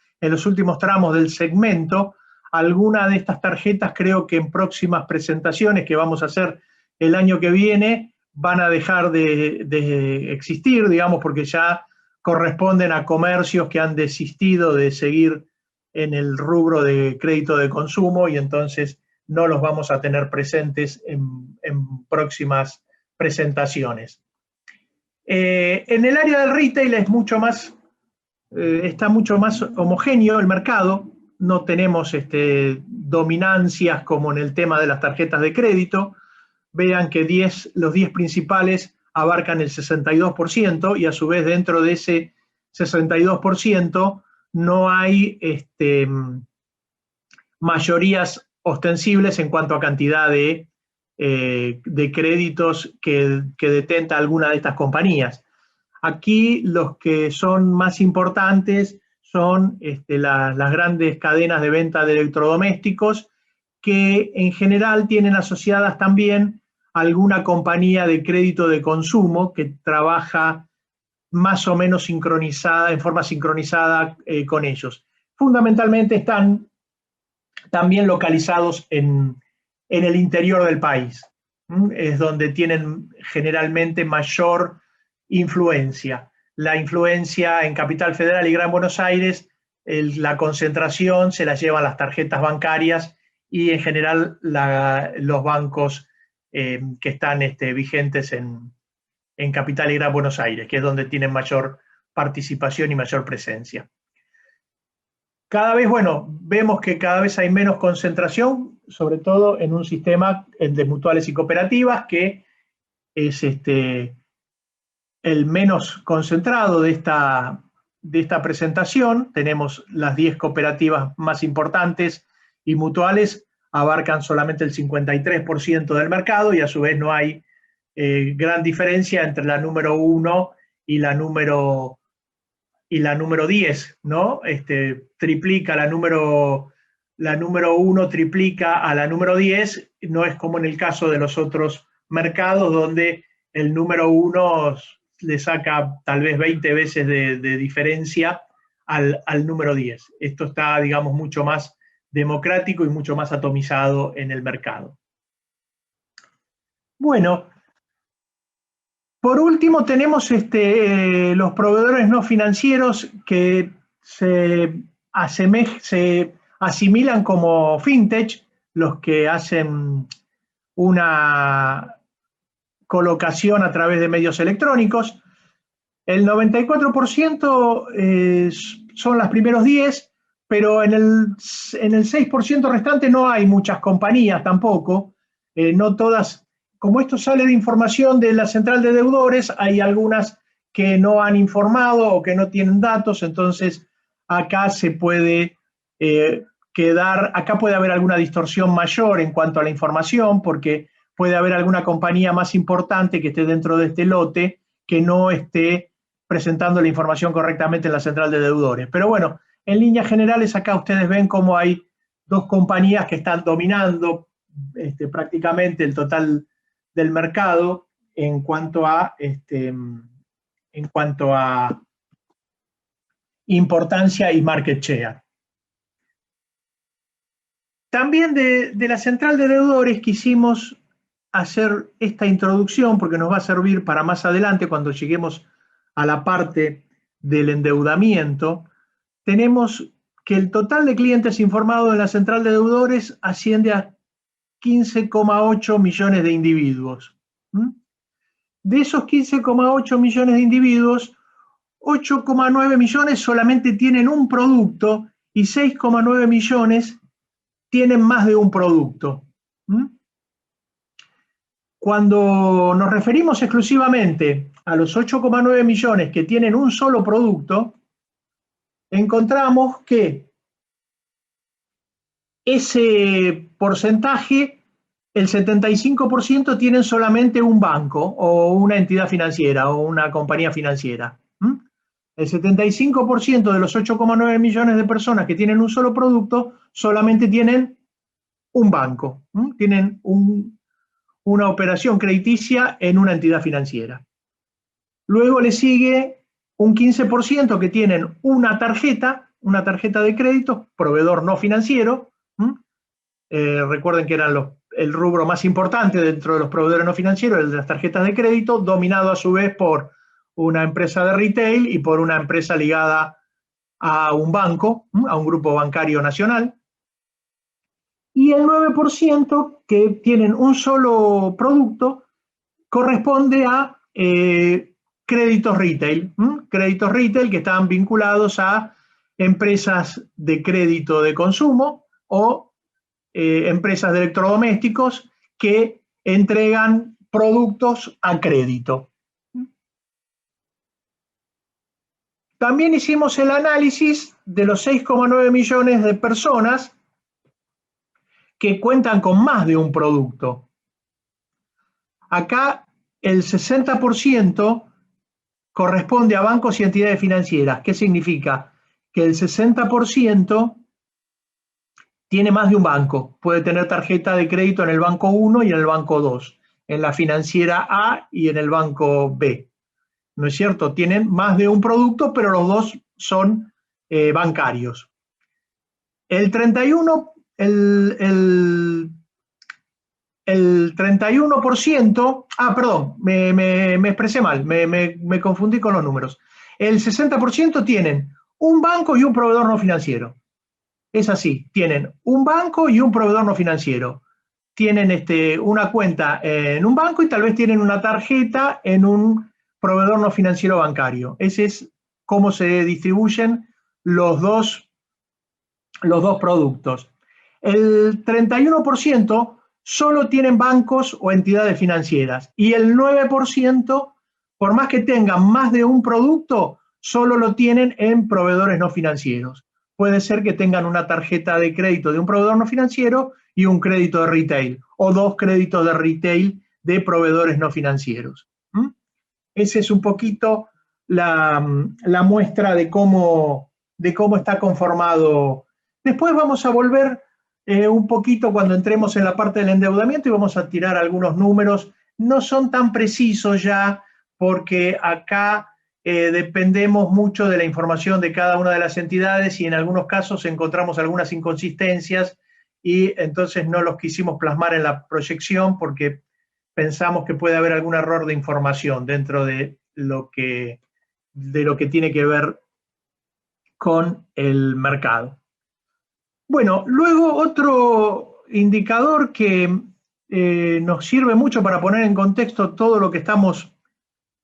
tramos del segmento, algunas de estas tarjetas creo que en próximas presentaciones que vamos a hacer el año que viene van a dejar de existir, digamos, porque ya corresponden a comercios que han desistido de seguir en el rubro de crédito de consumo, y entonces no los vamos a tener presentes en próximas presentaciones. En el área del retail está mucho más homogéneo el mercado. No tenemos dominancias como en el tema de las tarjetas de crédito. Vean que los 10 principales abarcan el 62%, y a su vez dentro de ese 62% no hay mayorías ostensibles en cuanto a cantidad de créditos que detenta alguna de estas compañías. Aquí los que son más importantes son las grandes cadenas de venta de electrodomésticos, que en general tienen asociadas también alguna compañía de crédito de consumo que trabaja más o menos sincronizada, en forma sincronizada con ellos. Fundamentalmente están también localizados en el interior del país. Es donde tienen generalmente mayor influencia. La influencia en Capital Federal y Gran Buenos Aires, la concentración se la llevan las tarjetas bancarias y en general los bancos que están vigentes en Capital y Gran Buenos Aires, que es donde tienen mayor participación y mayor presencia. Cada vez, vemos que cada vez hay menos concentración, sobre todo en un sistema de mutuales y cooperativas, que es el menos concentrado de esta presentación. Tenemos las 10 cooperativas más importantes, y mutuales abarcan solamente el 53% del mercado, y a su vez no hay gran diferencia entre la número 1 y la número 10, ¿no? Triplica la número 1, triplica a la número 10, no es como en el caso de los otros mercados donde el número 1 le saca tal vez 20 veces de diferencia al número 10. Esto está, digamos, mucho más democrático y mucho más atomizado en el mercado. Bueno, por último tenemos los proveedores no financieros que se asimilan como fintech, los que hacen una colocación a través de medios electrónicos. El 94% son los primeros 10, pero en el 6% restante no hay muchas compañías tampoco, no todas. Como esto sale de información de la central de deudores, hay algunas que no han informado o que no tienen datos, entonces acá se puede acá puede haber alguna distorsión mayor en cuanto a la información, porque puede haber alguna compañía más importante que esté dentro de este lote que no esté presentando la información correctamente en la central de deudores. Pero bueno, en líneas generales acá ustedes ven cómo hay dos compañías que están dominando prácticamente el total del mercado en cuanto a importancia y market share. También de la central de deudores quisimos hacer esta introducción porque nos va a servir para más adelante cuando lleguemos a la parte del endeudamiento. Tenemos que el total de clientes informados en la central de deudores asciende a 15,8 millones de individuos. De esos 15,8 millones de individuos, 8,9 millones solamente tienen un producto y 6,9 millones tienen más de un producto. Cuando nos referimos exclusivamente a los 8,9 millones que tienen un solo producto, encontramos que ese porcentaje, el 75% tienen solamente un banco o una entidad financiera o una compañía financiera. El 75% de los 8,9 millones de personas que tienen un solo producto solamente tienen un banco, tienen una operación crediticia en una entidad financiera. Luego le sigue un 15% que tienen una tarjeta de crédito, proveedor no financiero. Recuerden que eran el rubro más importante dentro de los proveedores no financieros, el de las tarjetas de crédito, dominado a su vez por una empresa de retail y por una empresa ligada a un banco, a un grupo bancario nacional. Y el 9% que tienen un solo producto corresponde a créditos retail que están vinculados a empresas de crédito de consumo o empresas de electrodomésticos que entregan productos a crédito. También hicimos el análisis de los 6,9 millones de personas que cuentan con más de un producto. Acá el 60% corresponde a bancos y entidades financieras. ¿Qué significa? Que el 60% tiene más de un banco. Puede tener tarjeta de crédito en el banco 1 y en el banco 2, en la financiera A y en el banco B. ¿No es cierto? Tienen más de un producto, pero los dos son bancarios. El 31%, perdón, me expresé mal, me confundí con los números. El 60% tienen un banco y un proveedor no financiero. Es así, tienen un banco y un proveedor no financiero. Tienen una cuenta en un banco y tal vez tienen una tarjeta en un proveedor no financiero bancario. Ese es cómo se distribuyen los dos productos. El 31% solo tienen bancos o entidades financieras y el 9%, por más que tengan más de un producto, solo lo tienen en proveedores no financieros. Puede ser que tengan una tarjeta de crédito de un proveedor no financiero y un crédito de retail, o dos créditos de retail de proveedores no financieros. Esa es un poquito la muestra de cómo está conformado. Después vamos a volver un poquito cuando entremos en la parte del endeudamiento y vamos a tirar algunos números. No son tan precisos ya porque acá dependemos mucho de la información de cada una de las entidades y en algunos casos encontramos algunas inconsistencias y entonces no los quisimos plasmar en la proyección porque pensamos que puede haber algún error de información dentro de lo que tiene que ver con el mercado. Bueno, luego otro indicador que nos sirve mucho para poner en contexto todo lo que estamos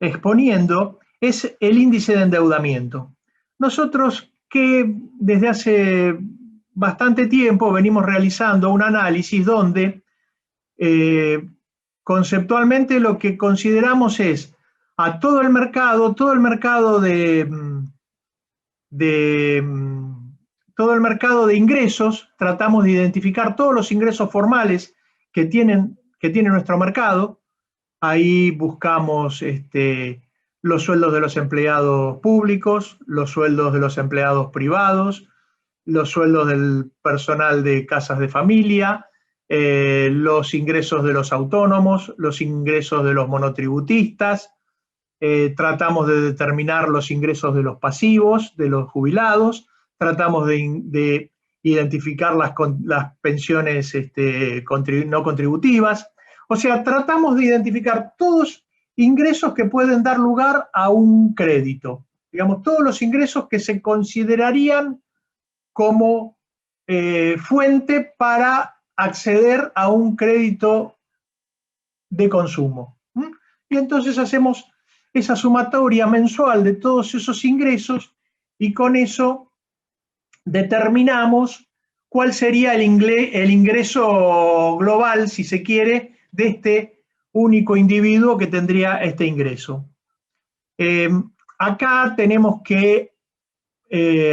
exponiendo es el índice de endeudamiento. Nosotros que desde hace bastante tiempo venimos realizando un análisis donde conceptualmente lo que consideramos es a todo el mercado de ingresos, tratamos de identificar todos los ingresos formales que tiene nuestro mercado. Ahí buscamos los sueldos de los empleados públicos, los sueldos de los empleados privados, los sueldos del personal de casas de familia, los ingresos de los autónomos, los ingresos de los monotributistas, tratamos de determinar los ingresos de los pasivos, de los jubilados, tratamos de identificar las pensiones no contributivas, o sea, tratamos de identificar todos ingresos que pueden dar lugar a un crédito, digamos, todos los ingresos que se considerarían como fuente para acceder a un crédito de consumo. Y entonces hacemos esa sumatoria mensual de todos esos ingresos y con eso determinamos cuál sería el ingreso global, si se quiere, de este único individuo que tendría este ingreso. Acá tenemos que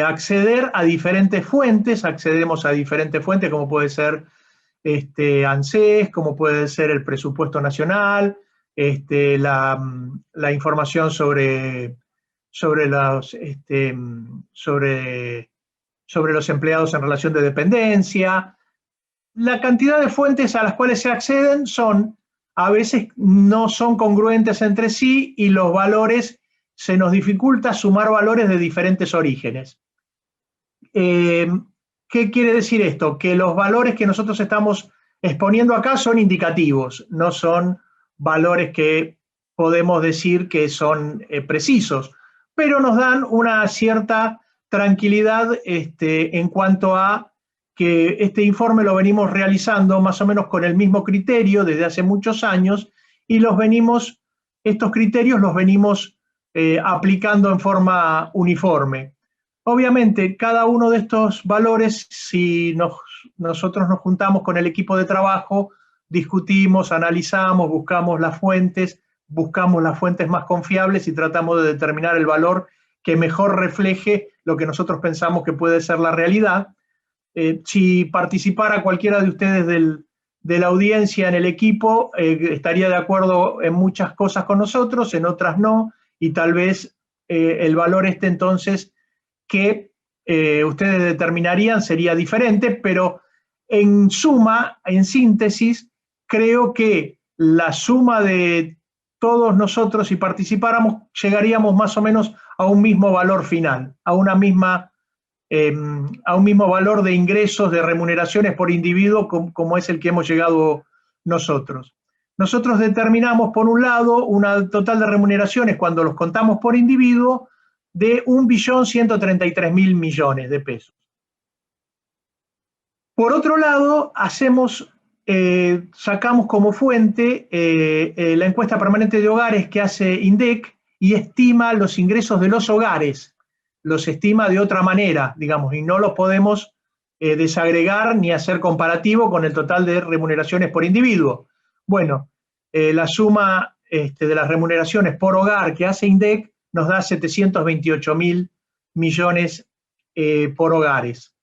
acceder a diferentes fuentes, accedemos a diferentes fuentes como puede ser ANSES, como puede ser el presupuesto nacional, la información sobre los empleados en relación de dependencia. La cantidad de fuentes a las cuales se acceden a veces no son congruentes entre sí y los valores, se nos dificulta sumar valores de diferentes orígenes. ¿Qué quiere decir esto? Que los valores que nosotros estamos exponiendo acá son indicativos, no son valores que podemos decir que son precisos, pero nos dan una cierta tranquilidad en cuanto a que este informe lo venimos realizando más o menos con el mismo criterio desde hace muchos años y estos criterios los venimos aplicando en forma uniforme. Obviamente, cada uno de estos valores, si nosotros nos juntamos con el equipo de trabajo, discutimos, analizamos, buscamos las fuentes más confiables y tratamos de determinar el valor que mejor refleje lo que nosotros pensamos que puede ser la realidad. Si participara cualquiera de ustedes de la audiencia en el equipo, estaría de acuerdo en muchas cosas con nosotros, en otras no, y tal vez el valor entonces que ustedes determinarían sería diferente, pero en suma, en síntesis, creo que la suma de todos nosotros, si participáramos, llegaríamos más o menos a un mismo valor final, a un mismo valor de ingresos, de remuneraciones por individuo, como es el que hemos llegado nosotros. Nosotros determinamos, por un lado, una total de remuneraciones, cuando los contamos por individuo, de 1.133.000 millones de pesos. Por otro lado, sacamos como fuente la encuesta permanente de hogares que hace INDEC y estima los ingresos de los hogares, los estima de otra manera, digamos, y no los podemos desagregar ni hacer comparativo con el total de remuneraciones por individuo. Bueno, la suma de las remuneraciones por hogar que hace INDEC nos da 728.000 millones por hogares.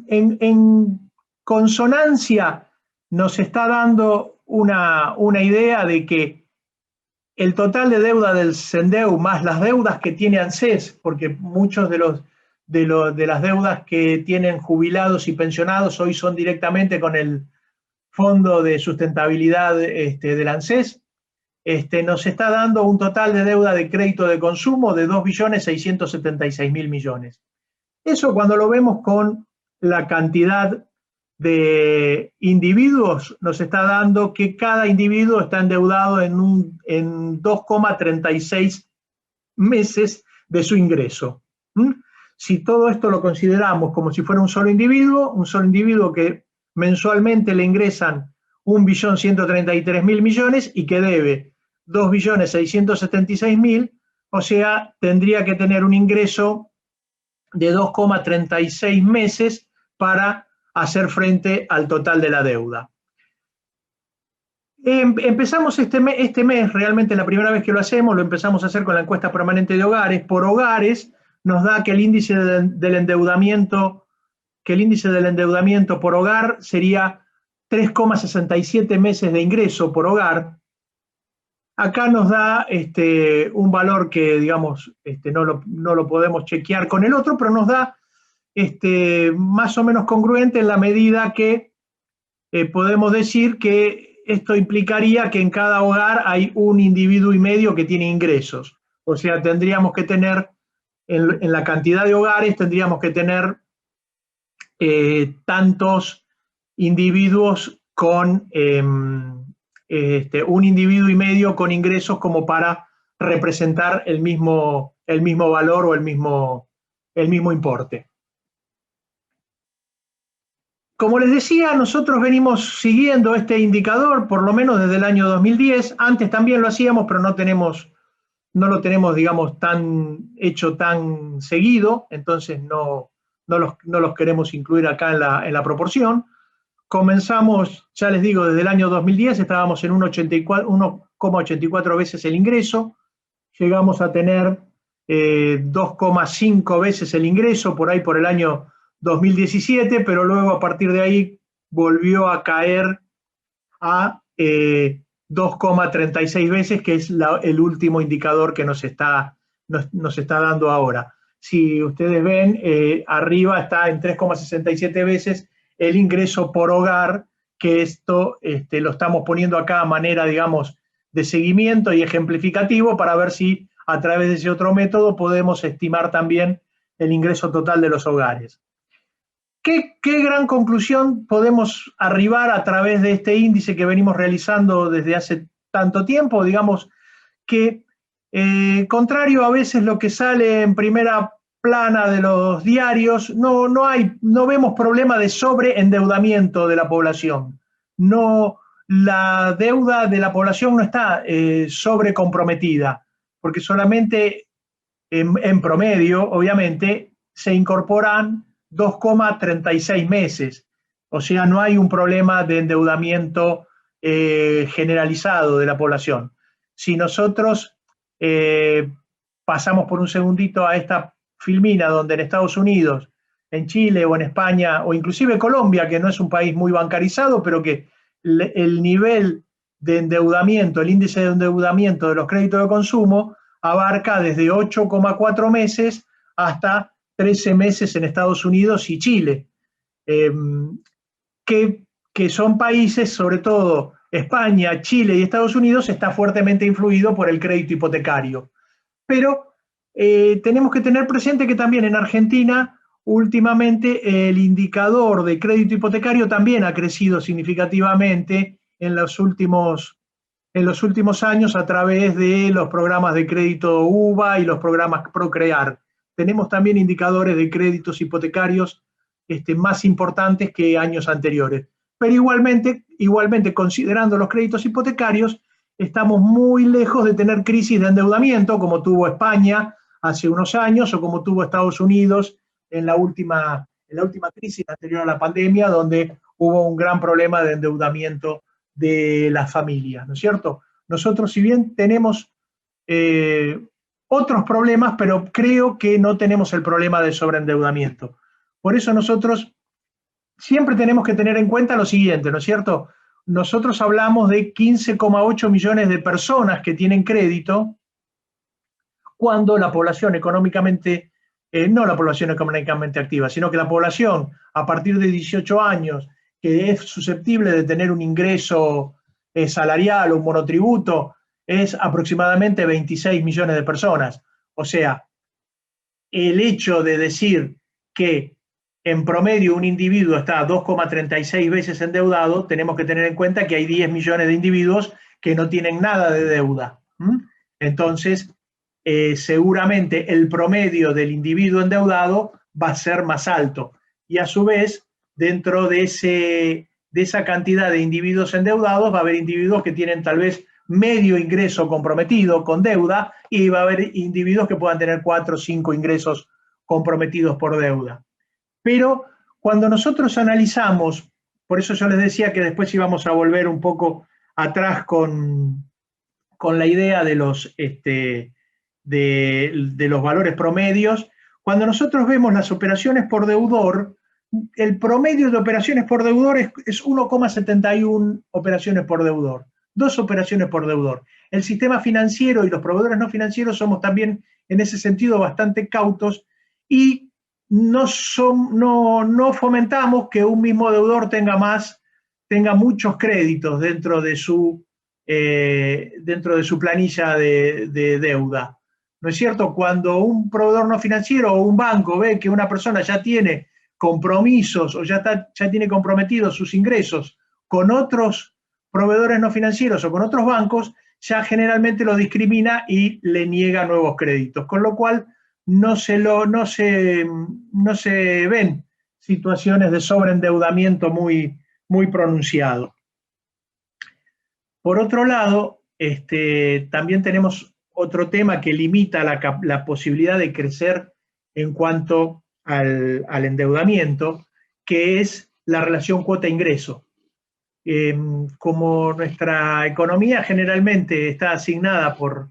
En consonancia nos está dando una idea de que el total de deuda del CENDEU más las deudas que tiene ANSES, porque muchos de las deudas que tienen jubilados y pensionados hoy son directamente con el Fondo de Sustentabilidad del ANSES, nos está dando un total de deuda de crédito de consumo de 2.676.000 millones. Eso cuando lo vemos con la cantidad de individuos, nos está dando que cada individuo está endeudado en 2,36 meses de su ingreso. Si todo esto lo consideramos como si fuera un solo individuo que mensualmente le ingresan 1.133.000 millones y que debe 2.676.000, o sea, tendría que tener un ingreso de 2,36 meses para hacer frente al total de la deuda. Empezamos este mes, realmente la primera vez que lo hacemos, lo empezamos a hacer con la encuesta permanente de hogares. Por hogares nos da que el índice del endeudamiento por hogar sería 3,67 meses de ingreso por hogar. Acá nos da un valor que, digamos, no lo podemos chequear con el otro, pero nos da más o menos congruente en la medida que podemos decir que esto implicaría que en cada hogar hay un individuo y medio que tiene ingresos. O sea, tendríamos que tener, en la cantidad de hogares, tendríamos que tener tantos individuos con un individuo y medio con ingresos como para representar el mismo valor o el mismo importe. Como les decía, nosotros venimos siguiendo este indicador por lo menos desde el año 2010. Antes también lo hacíamos, pero no lo tenemos, digamos, hecho tan seguido, entonces no los queremos incluir acá en la proporción. Comenzamos, ya les digo, desde el año 2010, estábamos en 1,84 veces el ingreso, llegamos a tener 2,5 veces el ingreso por ahí por el año 2017, pero luego a partir de ahí volvió a caer a 2,36 veces, que es el último indicador que nos está dando ahora. Si ustedes ven, arriba está en 3,67 veces el ingreso por hogar, que esto lo estamos poniendo acá a manera, digamos, de seguimiento y ejemplificativo para ver si a través de ese otro método podemos estimar también el ingreso total de los hogares. ¿Qué gran conclusión podemos arribar a través de este índice que venimos realizando desde hace tanto tiempo? Digamos que, contrario a veces lo que sale en primera plana de los diarios, no vemos problema de sobreendeudamiento de la población. La deuda de la población no está sobrecomprometida, porque solamente en promedio, obviamente, se incorporan 2,36 meses. O sea, no hay un problema de endeudamiento generalizado de la población. Si nosotros pasamos por un segundito a esta filmina donde en Estados Unidos, en Chile o en España, o inclusive Colombia, que no es un país muy bancarizado, pero que el nivel de endeudamiento, el índice de endeudamiento de los créditos de consumo abarca desde 8,4 meses hasta 13 meses en Estados Unidos y Chile, que son países, sobre todo España, Chile y Estados Unidos, está fuertemente influido por el crédito hipotecario. Pero tenemos que tener presente que también en Argentina, últimamente, el indicador de crédito hipotecario también ha crecido significativamente en los últimos años a través de los programas de crédito UBA y los programas Procrear. Tenemos también indicadores de créditos hipotecarios más importantes que años anteriores. Pero igualmente, considerando los créditos hipotecarios, estamos muy lejos de tener crisis de endeudamiento como tuvo España hace unos años o como tuvo Estados Unidos en la última crisis anterior a la pandemia, donde hubo un gran problema de endeudamiento de las familias, ¿no es cierto? Nosotros, si bien tenemos otros problemas, pero creo que no tenemos el problema de sobreendeudamiento. Por eso nosotros siempre tenemos que tener en cuenta lo siguiente, ¿no es cierto? nosotros hablamos de 15,8 millones de personas que tienen crédito, cuando la población económicamente, no la población económicamente activa, sino que la población a partir de 18 años que es susceptible de tener un ingreso salarial o un monotributo, es aproximadamente 26 millones de personas. O sea, el hecho de decir que en promedio un individuo está 2,36 veces endeudado, tenemos que tener en cuenta que hay 10 millones de individuos que no tienen nada de deuda. Entonces, seguramente el promedio del individuo endeudado va a ser más alto. Y a su vez, dentro de esa cantidad de individuos endeudados, va a haber individuos que tienen tal vez medio ingreso comprometido con deuda, y va a haber individuos que puedan tener 4 o 5 ingresos comprometidos por deuda. Pero cuando nosotros analizamos, por eso yo les decía que después íbamos a volver un poco atrás con la idea de los valores promedios, cuando nosotros vemos las operaciones por deudor, el promedio de operaciones por deudor es 1,71 operaciones por deudor, 2 operaciones por deudor. El sistema financiero y los proveedores no financieros somos también en ese sentido bastante cautos, y no fomentamos que un mismo deudor tenga muchos créditos dentro de su planilla de deuda. ¿No es cierto? Cuando un proveedor no financiero o un banco ve que una persona ya tiene compromisos o ya tiene comprometidos sus ingresos con otros proveedores no financieros o con otros bancos, ya generalmente lo discrimina y le niega nuevos créditos, con lo cual no se ven situaciones de sobreendeudamiento muy, muy pronunciado. Por otro lado, también tenemos otro tema que limita la posibilidad de crecer en cuanto al endeudamiento, que es la relación cuota-ingreso. Como nuestra economía generalmente está asignada por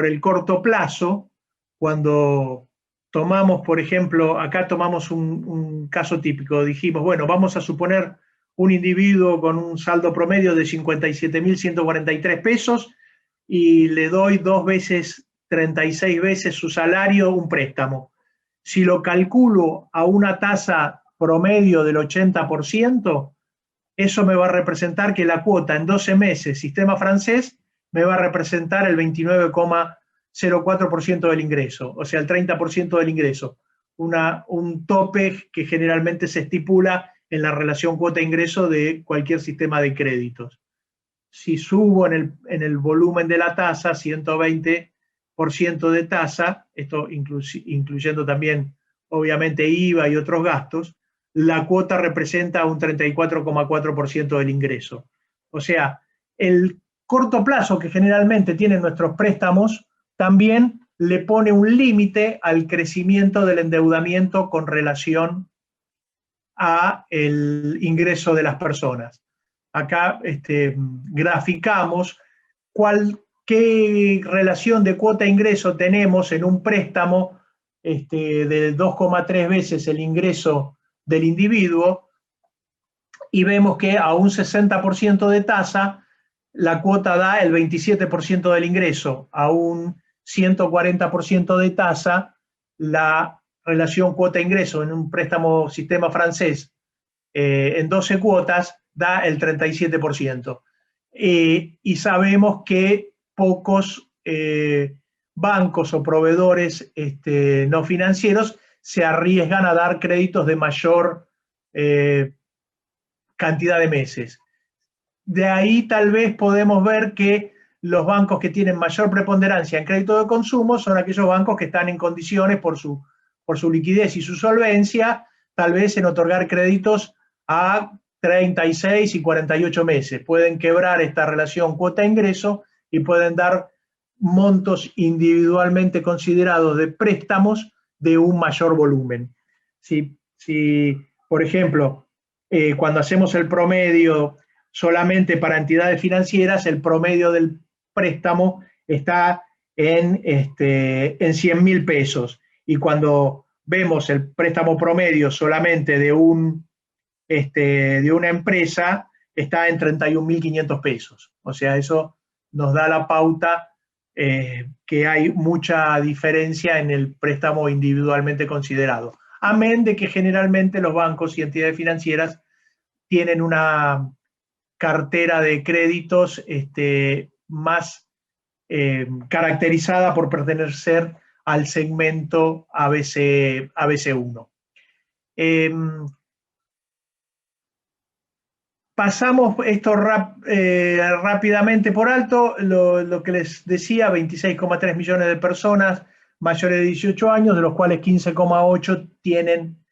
el corto plazo, cuando tomamos, por ejemplo, acá tomamos un caso típico, dijimos, bueno, vamos a suponer un individuo con un saldo promedio de 57.143 pesos y le doy 36 veces su salario, un préstamo. Si lo calculo a una tasa promedio del 80%, eso me va a representar que la cuota en 12 meses, sistema francés, me va a representar el 29,04% del ingreso, o sea, el 30% del ingreso. Un tope que generalmente se estipula en la relación cuota-ingreso de cualquier sistema de créditos. Si subo en el volumen de la tasa, 120% de tasa, esto incluyendo también, obviamente, IVA y otros gastos, la cuota representa un 34,4% del ingreso. O sea, el corto plazo que generalmente tienen nuestros préstamos también le pone un límite al crecimiento del endeudamiento con relación a el ingreso de las personas. Acá graficamos qué relación de cuota-ingreso tenemos en un préstamo de 2,3 veces el ingreso del individuo, y vemos que a un 60% de tasa la cuota da el 27% del ingreso, a un 140% de tasa la relación cuota-ingreso en un préstamo sistema francés en 12 cuotas da el 37%. Y sabemos que pocos bancos o proveedores no financieros se arriesgan a dar créditos de mayor cantidad de meses. De ahí tal vez podemos ver que los bancos que tienen mayor preponderancia en crédito de consumo son aquellos bancos que están en condiciones por su liquidez y su solvencia, tal vez en otorgar créditos a 36 y 48 meses. Pueden quebrar esta relación cuota-ingreso y pueden dar montos individualmente considerados de préstamos de un mayor volumen. Si por ejemplo, cuando hacemos el promedio solamente para entidades financieras, el promedio del préstamo está en 100.000 pesos. Y cuando vemos el préstamo promedio solamente de una empresa, está en 31.500 pesos. O sea, eso nos da la pauta que hay mucha diferencia en el préstamo individualmente considerado. Amén de que generalmente los bancos y entidades financieras tienen una cartera de créditos más caracterizada por pertenecer al segmento ABC1. Pasamos esto rápidamente por alto, lo que les decía, 26,3 millones de personas mayores de 18 años, de los cuales 15,8 tienen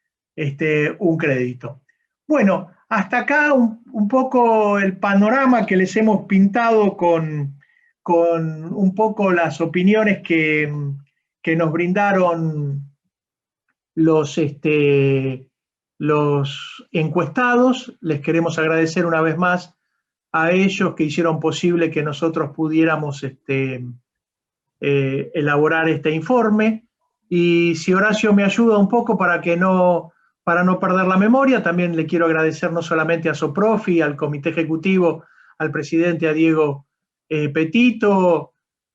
un crédito. Bueno, hasta acá un poco el panorama que les hemos pintado con un poco las opiniones que nos brindaron los encuestados. Les queremos agradecer una vez más a ellos que hicieron posible que nosotros pudiéramos elaborar este informe. Y si Horacio me ayuda un poco para no perder la memoria, también le quiero agradecer no solamente a Soprofi, al Comité Ejecutivo, al presidente, a Diego Petito,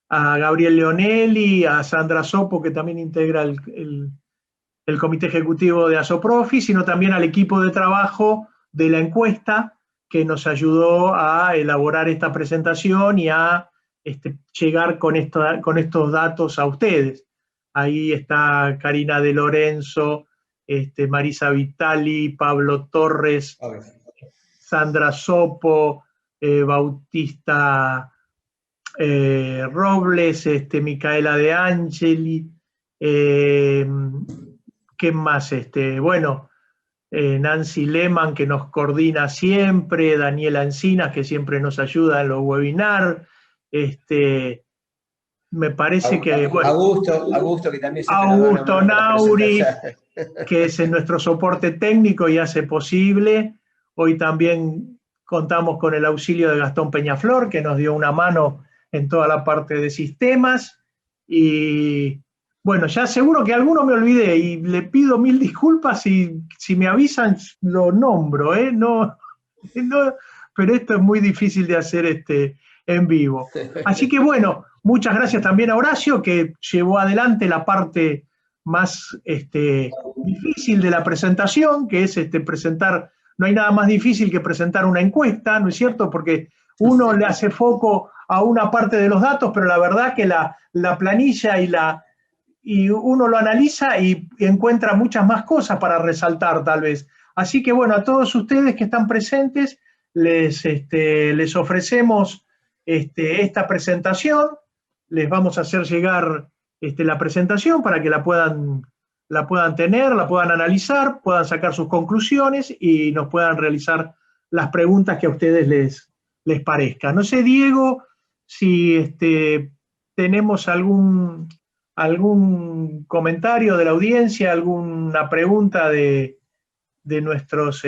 a Gabriel Leonelli, a Sandra Sopo, que también integra el Comité Ejecutivo de Asoprofi, sino también al equipo de trabajo de la encuesta que nos ayudó a elaborar esta presentación y a llegar con estos datos a ustedes. Ahí está Karina de Lorenzo, Marisa Vitali, Pablo Torres, Sandra Sopo, Bautista Robles, Micaela De Angeli, ¿qué más? Bueno, Nancy Lehmann, que nos coordina siempre, Daniela Encinas, que siempre nos ayuda en los webinars, me parece que... Bueno, Augusto, que también se Augusto Nauri, que es nuestro soporte técnico y hace posible. Hoy también contamos con el auxilio de Gastón Peñaflor, que nos dio una mano en toda la parte de sistemas. Y bueno, ya seguro que alguno me olvidé y le pido mil disculpas y si me avisan lo nombro, no, pero esto es muy difícil de hacer en vivo. Así que bueno, muchas gracias también a Horacio, que llevó adelante la parte más difícil de la presentación, que es presentar. No hay nada más difícil que presentar una encuesta, ¿no es cierto? Porque uno le hace foco a una parte de los datos, pero la verdad que la planilla y uno lo analiza y encuentra muchas más cosas para resaltar, tal vez. Así que bueno, a todos ustedes que están presentes, les ofrecemos esta presentación. Les vamos a hacer llegar la presentación para que la puedan tener, la puedan analizar, puedan sacar sus conclusiones y nos puedan realizar las preguntas que a ustedes les parezca. No sé, Diego, si tenemos algún comentario de la audiencia, alguna pregunta de nuestros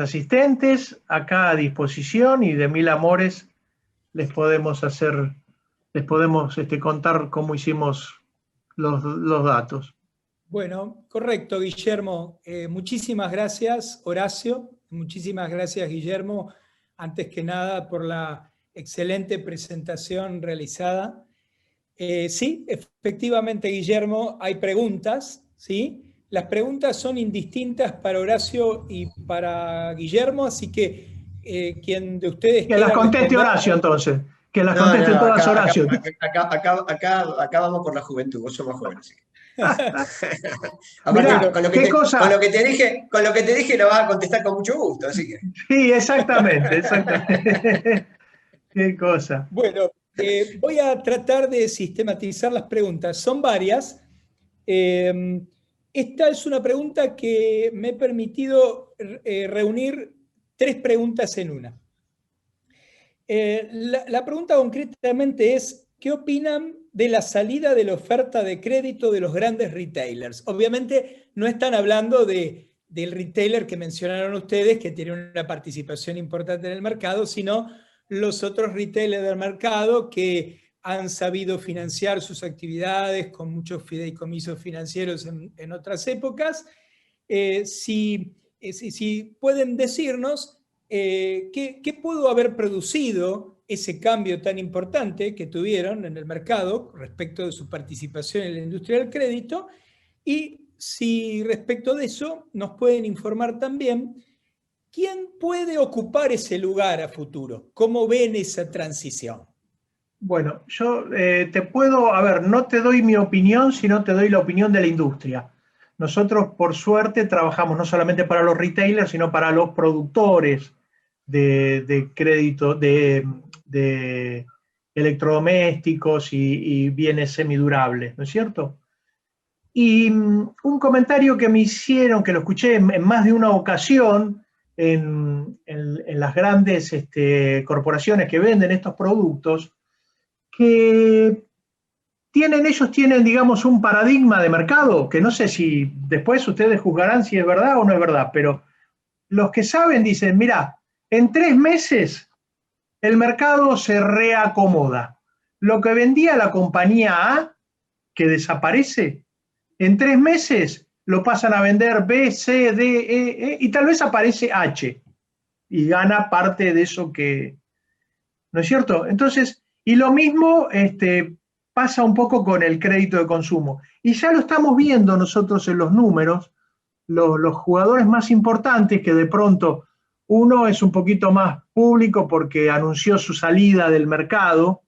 asistentes, acá a disposición, y de mil amores les podemos contar cómo hicimos los datos. Bueno, correcto, Guillermo. Muchísimas gracias, Horacio. Muchísimas gracias, Guillermo, antes que nada por la excelente presentación realizada. Sí, efectivamente, Guillermo, hay preguntas, ¿sí? Las preguntas son indistintas para Horacio y para Guillermo, así que quien de ustedes que las conteste Horacio, entonces. Que las conteste todas Horacio. Acá vamos por la juventud, vos sos más joven, así que. Mirá, con lo que te dije lo vas a contestar con mucho gusto, así que. Sí, exactamente. Qué cosa. Bueno, voy a tratar de sistematizar las preguntas. Son varias. Esta es una pregunta que me he permitido reunir 3 preguntas en una. La pregunta concretamente es, ¿qué opinan de la salida de la oferta de crédito de los grandes retailers? Obviamente no están hablando del retailer que mencionaron ustedes, que tiene una participación importante en el mercado, sino los otros retailers del mercado que han sabido financiar sus actividades con muchos fideicomisos financieros en otras épocas si pueden decirnos qué pudo haber producido ese cambio tan importante que tuvieron en el mercado respecto de su participación en la industria del crédito, y si respecto de eso nos pueden informar también quién puede ocupar ese lugar a futuro, cómo ven esa transición. Bueno, yo te puedo, a ver, no te doy mi opinión, sino te doy la opinión de la industria. Nosotros, por suerte, trabajamos no solamente para los retailers, sino para los productores de crédito, de electrodomésticos y bienes semidurables, ¿no es cierto? Y un comentario que me hicieron, que lo escuché en más de una ocasión en las grandes corporaciones que venden estos productos, que ellos tienen, digamos, un paradigma de mercado, que no sé si después ustedes juzgarán si es verdad o no es verdad, pero los que saben dicen, mira, en 3 meses el mercado se reacomoda. Lo que vendía la compañía A, que desaparece, en 3 meses lo pasan a vender B, C, D, E, y tal vez aparece H, y gana parte de eso que, ¿no es cierto? Entonces, y lo mismo pasa un poco con el crédito de consumo. Y ya lo estamos viendo nosotros en los números, los jugadores más importantes que de pronto uno es un poquito más público porque anunció su salida del mercado,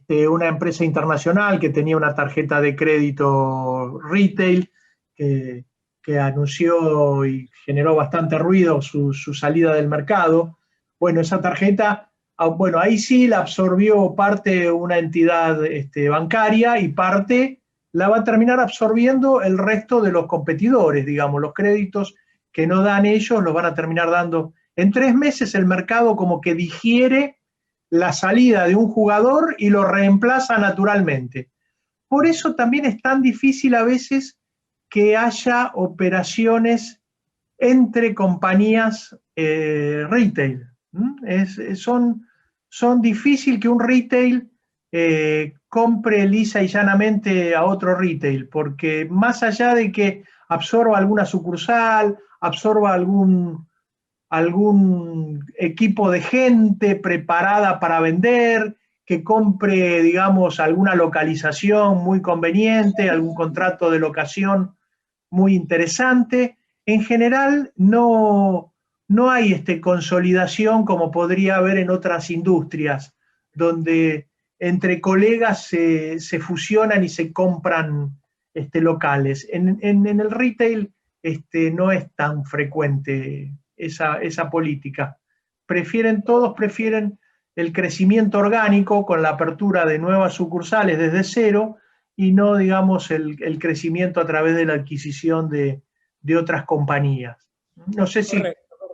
una empresa internacional que tenía una tarjeta de crédito retail que anunció y generó bastante ruido su salida del mercado. Bueno, esa tarjeta, bueno, ahí sí la absorbió parte una entidad bancaria y parte la va a terminar absorbiendo el resto de los competidores, digamos, los créditos que no dan ellos los van a terminar dando. En 3 meses el mercado como que digiere la salida de un jugador y lo reemplaza naturalmente. Por eso también es tan difícil a veces que haya operaciones entre compañías retail. Son difícil que un retail compre lisa y llanamente a otro retail, porque más allá de que absorba alguna sucursal, absorba algún equipo de gente preparada para vender, que compre, digamos, alguna localización muy conveniente, algún contrato de locación muy interesante, en general no hay consolidación como podría haber en otras industrias, donde entre colegas se fusionan y se compran locales. En el retail no es tan frecuente esa política. Todos prefieren el crecimiento orgánico con la apertura de nuevas sucursales desde cero y no, digamos, el crecimiento a través de la adquisición de otras compañías. No sé si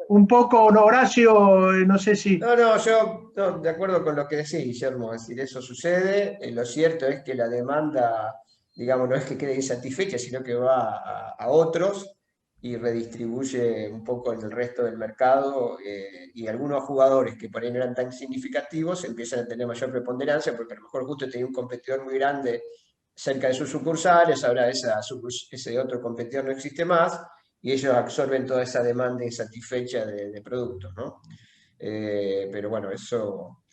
un poco, Horacio, no sé si... No, yo de acuerdo con lo que decís, Guillermo, es decir, eso sucede. Lo cierto es que la demanda, digamos, no es que quede insatisfecha, sino que va a otros y redistribuye un poco en el resto del mercado, y algunos jugadores que por ahí no eran tan significativos empiezan a tener mayor preponderancia porque a lo mejor justo tenía un competidor muy grande cerca de sus sucursales, ahora ese otro competidor no existe más y ellos absorben toda esa demanda insatisfecha de productos, ¿no? Pero bueno, eso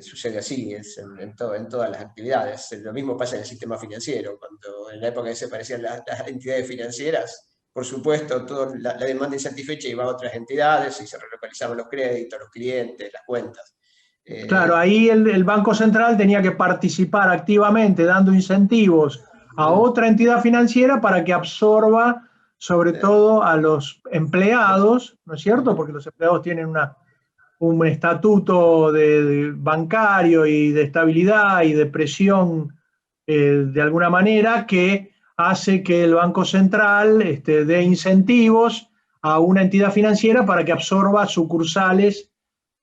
sucede así, es en todas las actividades. Lo mismo pasa en el sistema financiero, cuando en la época que se parecían las entidades financieras, por supuesto, toda la demanda insatisfecha iba a otras entidades y se relocalizaban los créditos, los clientes, las cuentas. Claro, ahí el Banco Central tenía que participar activamente dando incentivos a otra entidad financiera para que absorba sobre todo a los empleados, ¿no es cierto? Porque los empleados tienen un estatuto de bancario y de estabilidad y de presión de alguna manera que hace que el Banco Central dé incentivos a una entidad financiera para que absorba sucursales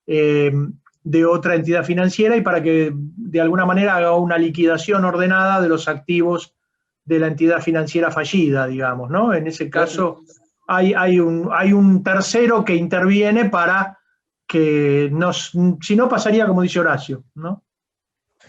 de otra entidad financiera y para que de alguna manera haga una liquidación ordenada de los activos de la entidad financiera fallida, digamos, ¿no? En ese caso hay un tercero que interviene para que si no pasaría como dice Horacio, ¿no?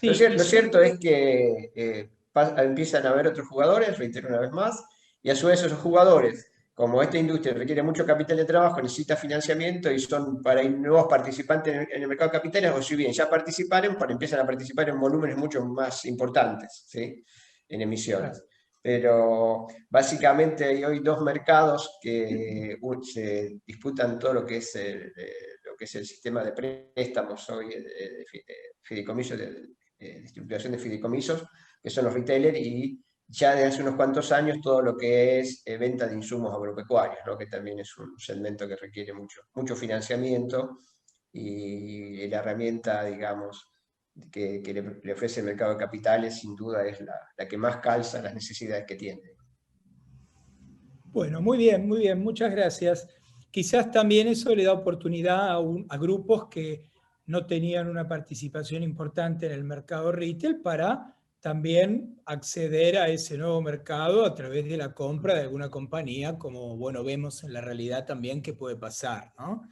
Sí, lo cierto es que empiezan a haber otros jugadores, reitero una vez más, Y a su vez esos jugadores, como esta industria requiere mucho capital de trabajo, necesita financiamiento y son para nuevos participantes en el mercado de capitales, o si bien ya participaron, empiezan a participar en volúmenes mucho más importantes, ¿sí? En emisiones. Pero básicamente hay hoy dos mercados que se disputan todo lo que es el sistema de préstamos hoy, de fideicomisos, de distribución de fideicomisos, que son los retailers, y ya desde hace unos cuantos años todo lo que es venta de insumos agropecuarios, ¿no? Que también es un segmento que requiere mucho financiamiento, y la herramienta, digamos, que le ofrece el mercado de capitales, sin duda es la que más calza las necesidades que tiene. Bueno, muy bien, muchas gracias. Quizás también eso le da oportunidad a grupos que no tenían una participación importante en el mercado retail para también acceder a ese nuevo mercado a través de la compra de alguna compañía, como bueno, vemos en la realidad también que puede pasar, ¿no?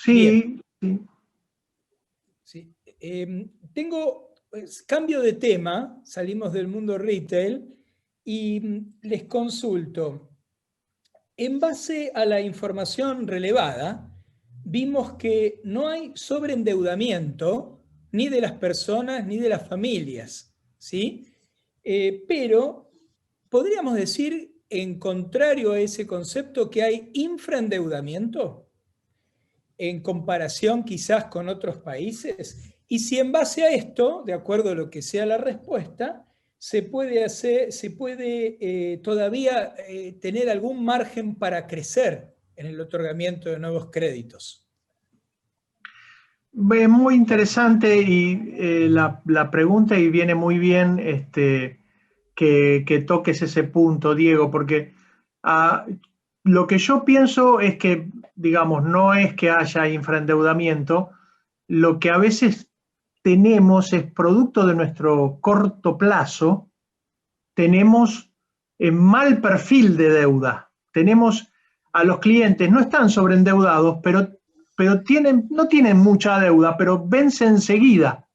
Sí. Sí. Cambio de tema, salimos del mundo retail y les consulto. En base a la información relevada, vimos que no hay sobreendeudamiento ni de las personas ni de las familias, ¿sí? Pero podríamos decir, en contrario a ese concepto, que hay infraendeudamiento en comparación quizás con otros países. Y si en base a esto, de acuerdo a lo que sea la respuesta, se puede todavía tener algún margen para crecer en el otorgamiento de nuevos créditos. Muy interesante y la pregunta, y viene muy bien que toques ese punto, Diego, porque lo que yo pienso es que, digamos, no es que haya infraendeudamiento, lo que a veces tenemos es producto de nuestro corto plazo, tenemos mal perfil de deuda, tenemos a los clientes, no están sobreendeudados, pero no tienen mucha deuda, pero vence enseguida.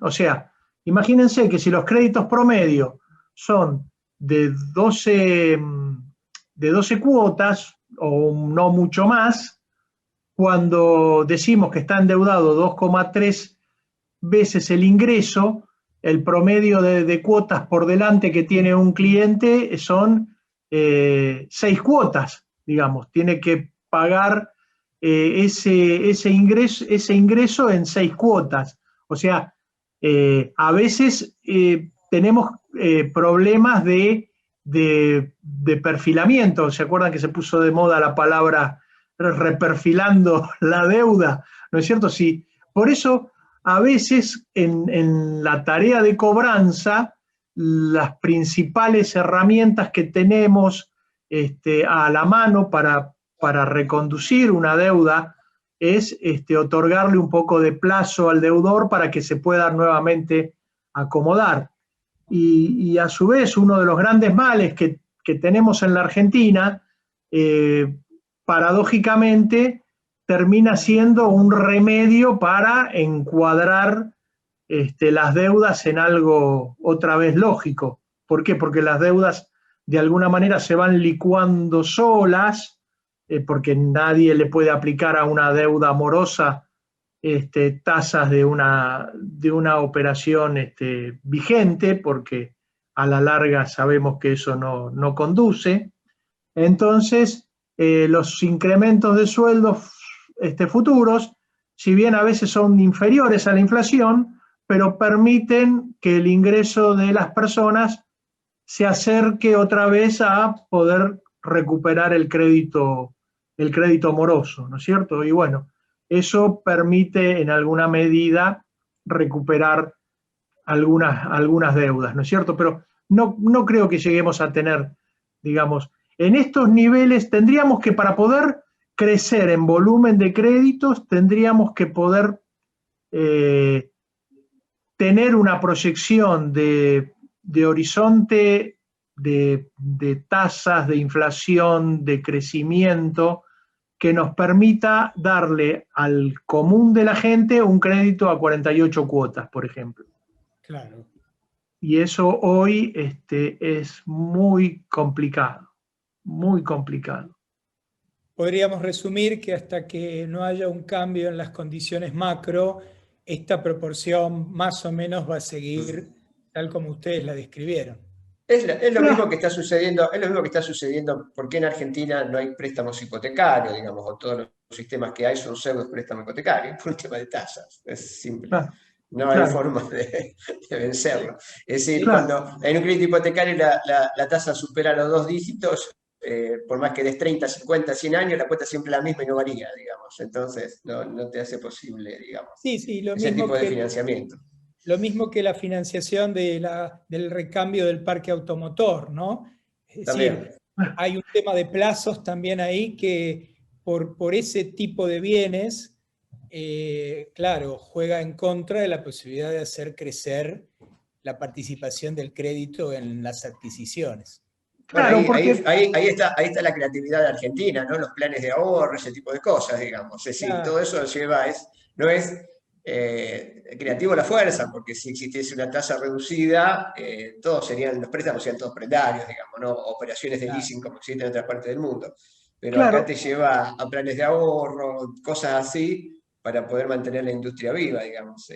O sea, imagínense que si los créditos promedio son de 12 cuotas o no mucho más, cuando decimos que está endeudado 2,3 veces el ingreso, el promedio de cuotas por delante que tiene un cliente son 6 cuotas, digamos, tiene que pagar ese ingreso en 6 cuotas. O sea, a veces tenemos problemas de perfilamiento. ¿Se acuerdan que se puso de moda la palabra reperfilando la deuda? ¿No es cierto? Sí. Por eso, a veces en la tarea de cobranza, las principales herramientas que tenemos a la mano para reconducir una deuda es otorgarle un poco de plazo al deudor para que se pueda nuevamente acomodar. Y a su vez, uno de los grandes males que tenemos en la Argentina, paradójicamente, termina siendo un remedio para encuadrar las deudas en algo otra vez lógico. ¿Por qué? Porque las deudas de alguna manera se van licuando solas, porque nadie le puede aplicar a una deuda morosa tasas de una operación vigente, porque a la larga sabemos que eso no conduce. Entonces, los incrementos de sueldos futuros, si bien a veces son inferiores a la inflación, pero permiten que el ingreso de las personas se acerque otra vez a poder recuperar el crédito moroso, ¿no es cierto? Y bueno, eso permite en alguna medida recuperar algunas deudas, ¿no es cierto? Pero no creo que lleguemos a tener, digamos, en estos niveles tendríamos que, para poder crecer en volumen de créditos, tendríamos que poder tener una proyección de horizonte de tasas de inflación, de crecimiento, que nos permita darle al común de la gente un crédito a 48 cuotas, por ejemplo. Claro. Y eso hoy es muy complicado, muy complicado. Podríamos resumir que hasta que no haya un cambio en las condiciones macro, esta proporción más o menos va a seguir tal como ustedes la describieron. Es lo mismo Pero, que está sucediendo, es lo mismo que está sucediendo, porque en Argentina no hay préstamos hipotecarios, digamos, o todos los sistemas que hay son pseudo préstamos hipotecarios, por un tema de tasas. Es simple. claro, No hay claro, forma de vencerlo. Es decir, Sí, cuando en un crédito hipotecario la tasa supera los 2 dígitos, por más que des 30, 50, 100 años, la cuota es siempre la misma y no varía, digamos. Entonces, no te hace posible, digamos, sí, sí, ese tipo de financiamiento. lo mismo que la financiación del recambio del parque automotor, ¿no? Es También. decir, hay un tema de plazos también ahí que por ese tipo de bienes, claro, juega en contra de la posibilidad de hacer crecer la participación del crédito en las adquisiciones. Bueno, claro, porque ahí está la creatividad de Argentina, ¿no? Los planes de ahorro, ese tipo de cosas, digamos. Es decir, todo Claro, eso lleva, no es creativo a la fuerza, porque si existiese una tasa reducida, los préstamos serían todos prendarios, digamos, ¿no? Operaciones de claro. leasing como existen en otras partes del mundo. Pero acá claro, te lleva a planes de ahorro, cosas así, para poder mantener la industria viva, digamos.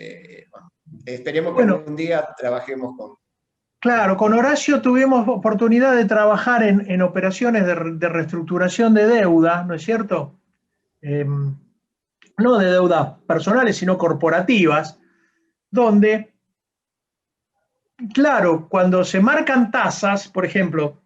Bueno, esperemos que bueno, algún día trabajemos con... claro, con Horacio tuvimos oportunidad de trabajar en operaciones de reestructuración de deuda, ¿no es cierto? No de deudas personales, sino corporativas, donde, claro, cuando se marcan tasas, por ejemplo,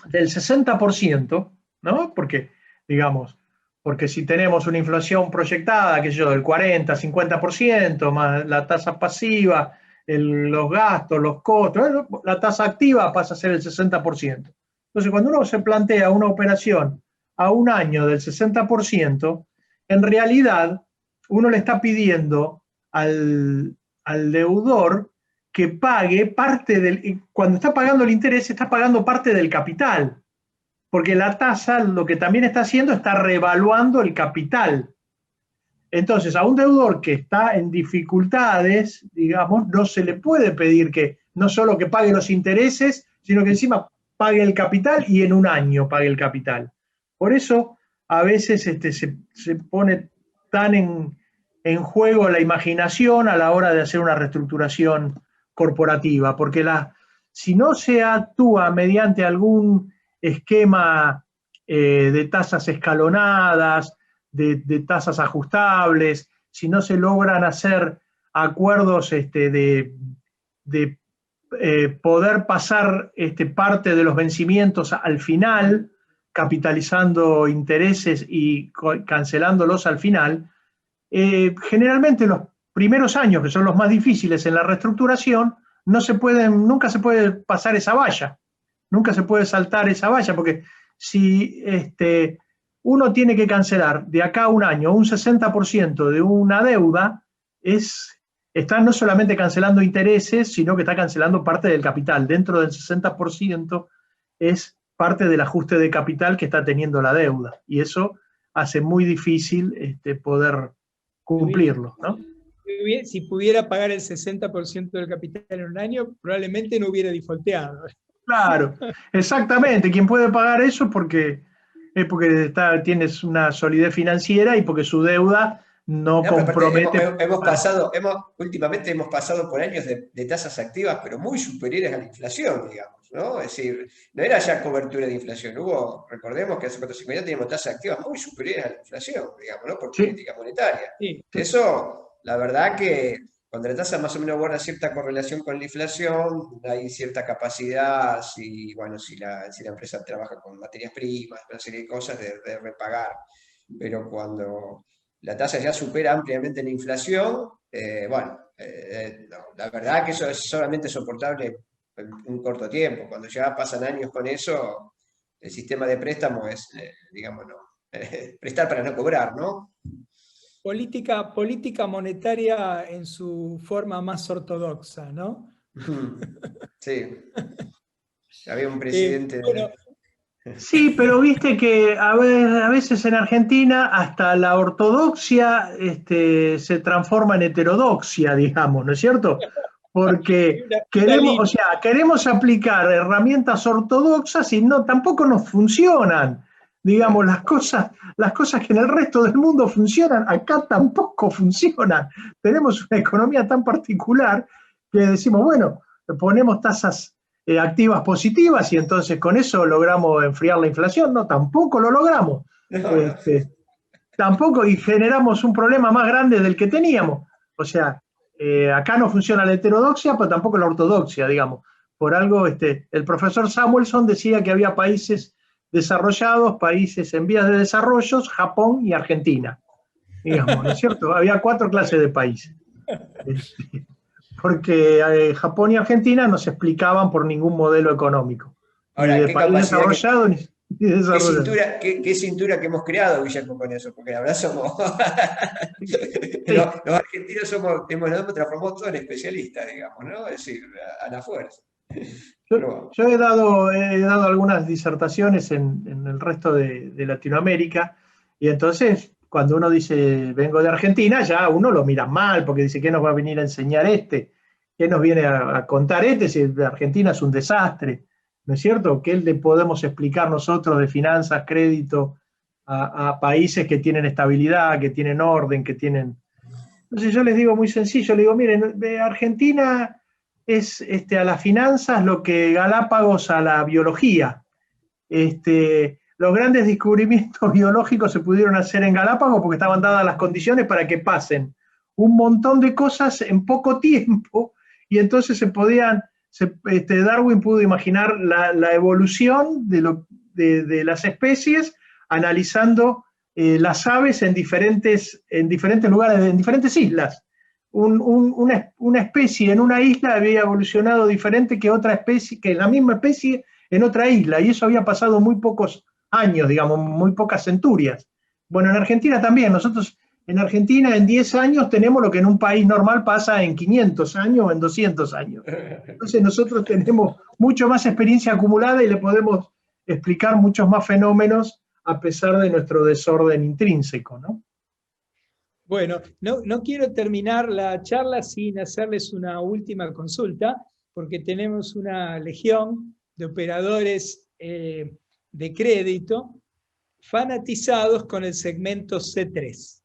del 60%, ¿no? Porque, digamos, porque si tenemos una inflación proyectada, qué sé yo, del 40, 50%, más la tasa pasiva, los gastos, los costos, la tasa activa pasa a ser el 60%. Entonces, cuando uno se plantea una operación a un año del 60%, en realidad uno le está pidiendo al deudor que pague parte del, cuando está pagando el interés, está pagando parte del capital, porque la tasa lo que también está haciendo está revaluando el capital. Entonces, a un deudor que está en dificultades, digamos, no se le puede pedir que no solo que pague los intereses, sino que encima pague el capital y en un año pague el capital. Por eso, a veces se pone tan en juego la imaginación a la hora de hacer una reestructuración corporativa, porque si no se actúa mediante algún esquema de tasas escalonadas, de tasas ajustables, si no se logran hacer acuerdos de poder pasar parte de los vencimientos al final, capitalizando intereses y cancelándolos al final, generalmente los primeros años, que son los más difíciles en la reestructuración, nunca se puede pasar esa valla, nunca se puede saltar esa valla, porque si uno tiene que cancelar de acá a un año un 60% de una deuda, está no solamente cancelando intereses, sino que está cancelando parte del capital. Dentro del 60% es parte del ajuste de capital que está teniendo la deuda. Y eso hace muy difícil poder cumplirlo, ¿no? Si pudiera pagar el 60% del capital en un año, probablemente no hubiera defaulteado. Claro, exactamente. Quien puede pagar eso es porque tienes una solidez financiera y porque su deuda no No, pero compromete. Últimamente hemos pasado por años de tasas activas, pero muy superiores a la inflación, digamos, ¿no? Es decir, no era ya cobertura de inflación, recordemos que hace 4 o 5 años teníamos tasas activas muy superiores a la inflación, digamos, ¿no? Por Sí, política monetaria. Sí, Eso, la verdad que cuando la tasa más o menos guarda cierta correlación con la inflación, hay cierta capacidad, si la empresa trabaja con materias primas, una serie de cosas de repagar, pero cuando la tasa ya supera ampliamente la inflación, no, la verdad que eso es solamente soportable en un corto tiempo. Cuando ya pasan años con eso, el sistema de préstamo es, digamos, no, prestar para no cobrar, ¿no? política monetaria en su forma más ortodoxa, ¿no? Sí, había un presidente... Bueno, sí, pero viste que a veces en Argentina hasta la ortodoxia se transforma en heterodoxia, digamos, ¿no es cierto? porque Una queremos, línea. o sea, queremos aplicar herramientas ortodoxas y no, tampoco nos funcionan. Digamos, las cosas que en el resto del mundo funcionan, acá tampoco funcionan. Tenemos una economía tan particular que decimos, bueno, ponemos tasas activas positivas y entonces con eso logramos enfriar la inflación. No, tampoco lo logramos. No, no. Tampoco, y generamos un problema más grande del que teníamos. O sea, acá no funciona la heterodoxia, pero tampoco la ortodoxia, digamos. Por algo, el profesor Samuelson decía que había países desarrollados, países en vías de desarrollo, Japón y Argentina, digamos, ¿no es cierto? Había 4 clases de países. Porque Japón y Argentina no se explicaban por ningún modelo económico, ni Ahora, de qué país capacidad, desarrollado ni desarrollado. qué cintura que hemos creado, Guillermo, con eso, porque la verdad somos. Sí. Los argentinos somos, nos transformamos todos en especialistas, digamos, ¿no? Es decir, a la fuerza. Pero bueno. Yo he dado algunas disertaciones en el resto de Latinoamérica y entonces cuando uno dice vengo de Argentina, ya uno lo mira mal porque dice, ¿qué nos va a venir a enseñar este? ¿Qué nos viene a contar este si Argentina es un desastre? ¿No es cierto? ¿Qué le podemos explicar nosotros de finanzas, crédito a países que tienen estabilidad, que tienen orden, que tienen... Entonces yo les digo muy sencillo, les digo, miren, Argentina es a las finanzas lo que Galápagos a la biología. Los grandes descubrimientos biológicos se pudieron hacer en Galápagos porque estaban dadas las condiciones para que pasen un montón de cosas en poco tiempo y entonces Darwin pudo imaginar la evolución de las especies analizando las aves en diferentes lugares, en diferentes islas. Una especie en una isla había evolucionado diferente que otra especie, que la misma especie en otra isla, y eso había pasado muy pocos años, digamos, muy pocas centurias. Bueno, en Argentina también, nosotros en Argentina en 10 años tenemos lo que en un país normal pasa en 500 años o en 200 años. Entonces nosotros tenemos mucho más experiencia acumulada y le podemos explicar muchos más fenómenos a pesar de nuestro desorden intrínseco, ¿no? Bueno, no quiero terminar la charla sin hacerles una última consulta, porque tenemos una legión de operadores de crédito fanatizados con el segmento C3.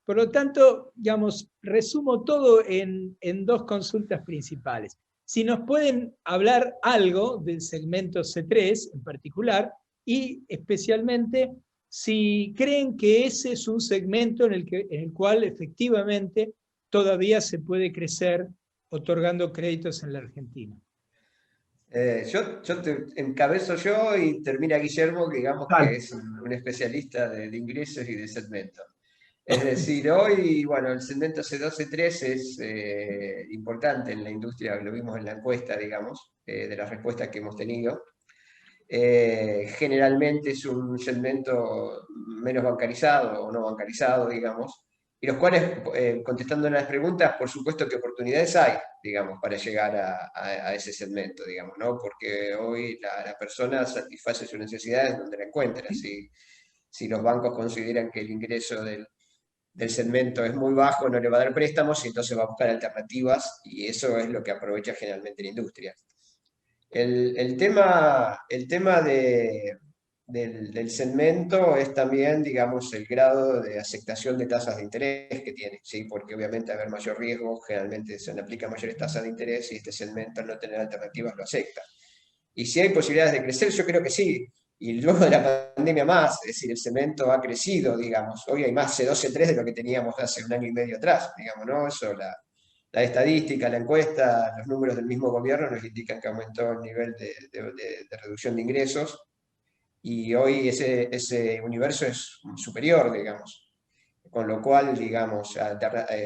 Por lo tanto, digamos, resumo todo en 2 consultas principales. Si nos pueden hablar algo del segmento C3 en particular y especialmente si creen que ese es un segmento en el cual efectivamente todavía se puede crecer otorgando créditos en la Argentina. Yo te encabezo yo y termina Guillermo, que digamos que es un especialista de ingresos y de segmento. Es decir, hoy, bueno, el segmento C2, C3 es importante en la industria, lo vimos en la encuesta, digamos, de las respuestas que hemos tenido. Generalmente es un segmento menos bancarizado o no bancarizado, digamos, y los cuales, contestando a las preguntas, por supuesto que oportunidades hay, digamos, para llegar a ese segmento, digamos, ¿no? Porque hoy la persona satisface sus necesidades donde la encuentra. Si los bancos consideran que el ingreso del segmento es muy bajo, no le va a dar préstamos y entonces va a buscar alternativas y eso es lo que aprovecha generalmente la industria. El tema del segmento es también, digamos, el grado de aceptación de tasas de interés que tiene, ¿sí? Porque obviamente al haber mayor riesgo, generalmente se le aplican mayores tasas de interés y este segmento al no tener alternativas lo acepta. Y si hay posibilidades de crecer, yo creo que sí. Y luego de la pandemia más, es decir, el segmento ha crecido, digamos. Hoy hay más C2, C3 de lo que teníamos hace un año y medio atrás, digamos, ¿no? Eso, la estadística, la encuesta, los números del mismo gobierno nos indican que aumentó el nivel de reducción de ingresos y hoy ese universo es superior, digamos. Con lo cual, digamos,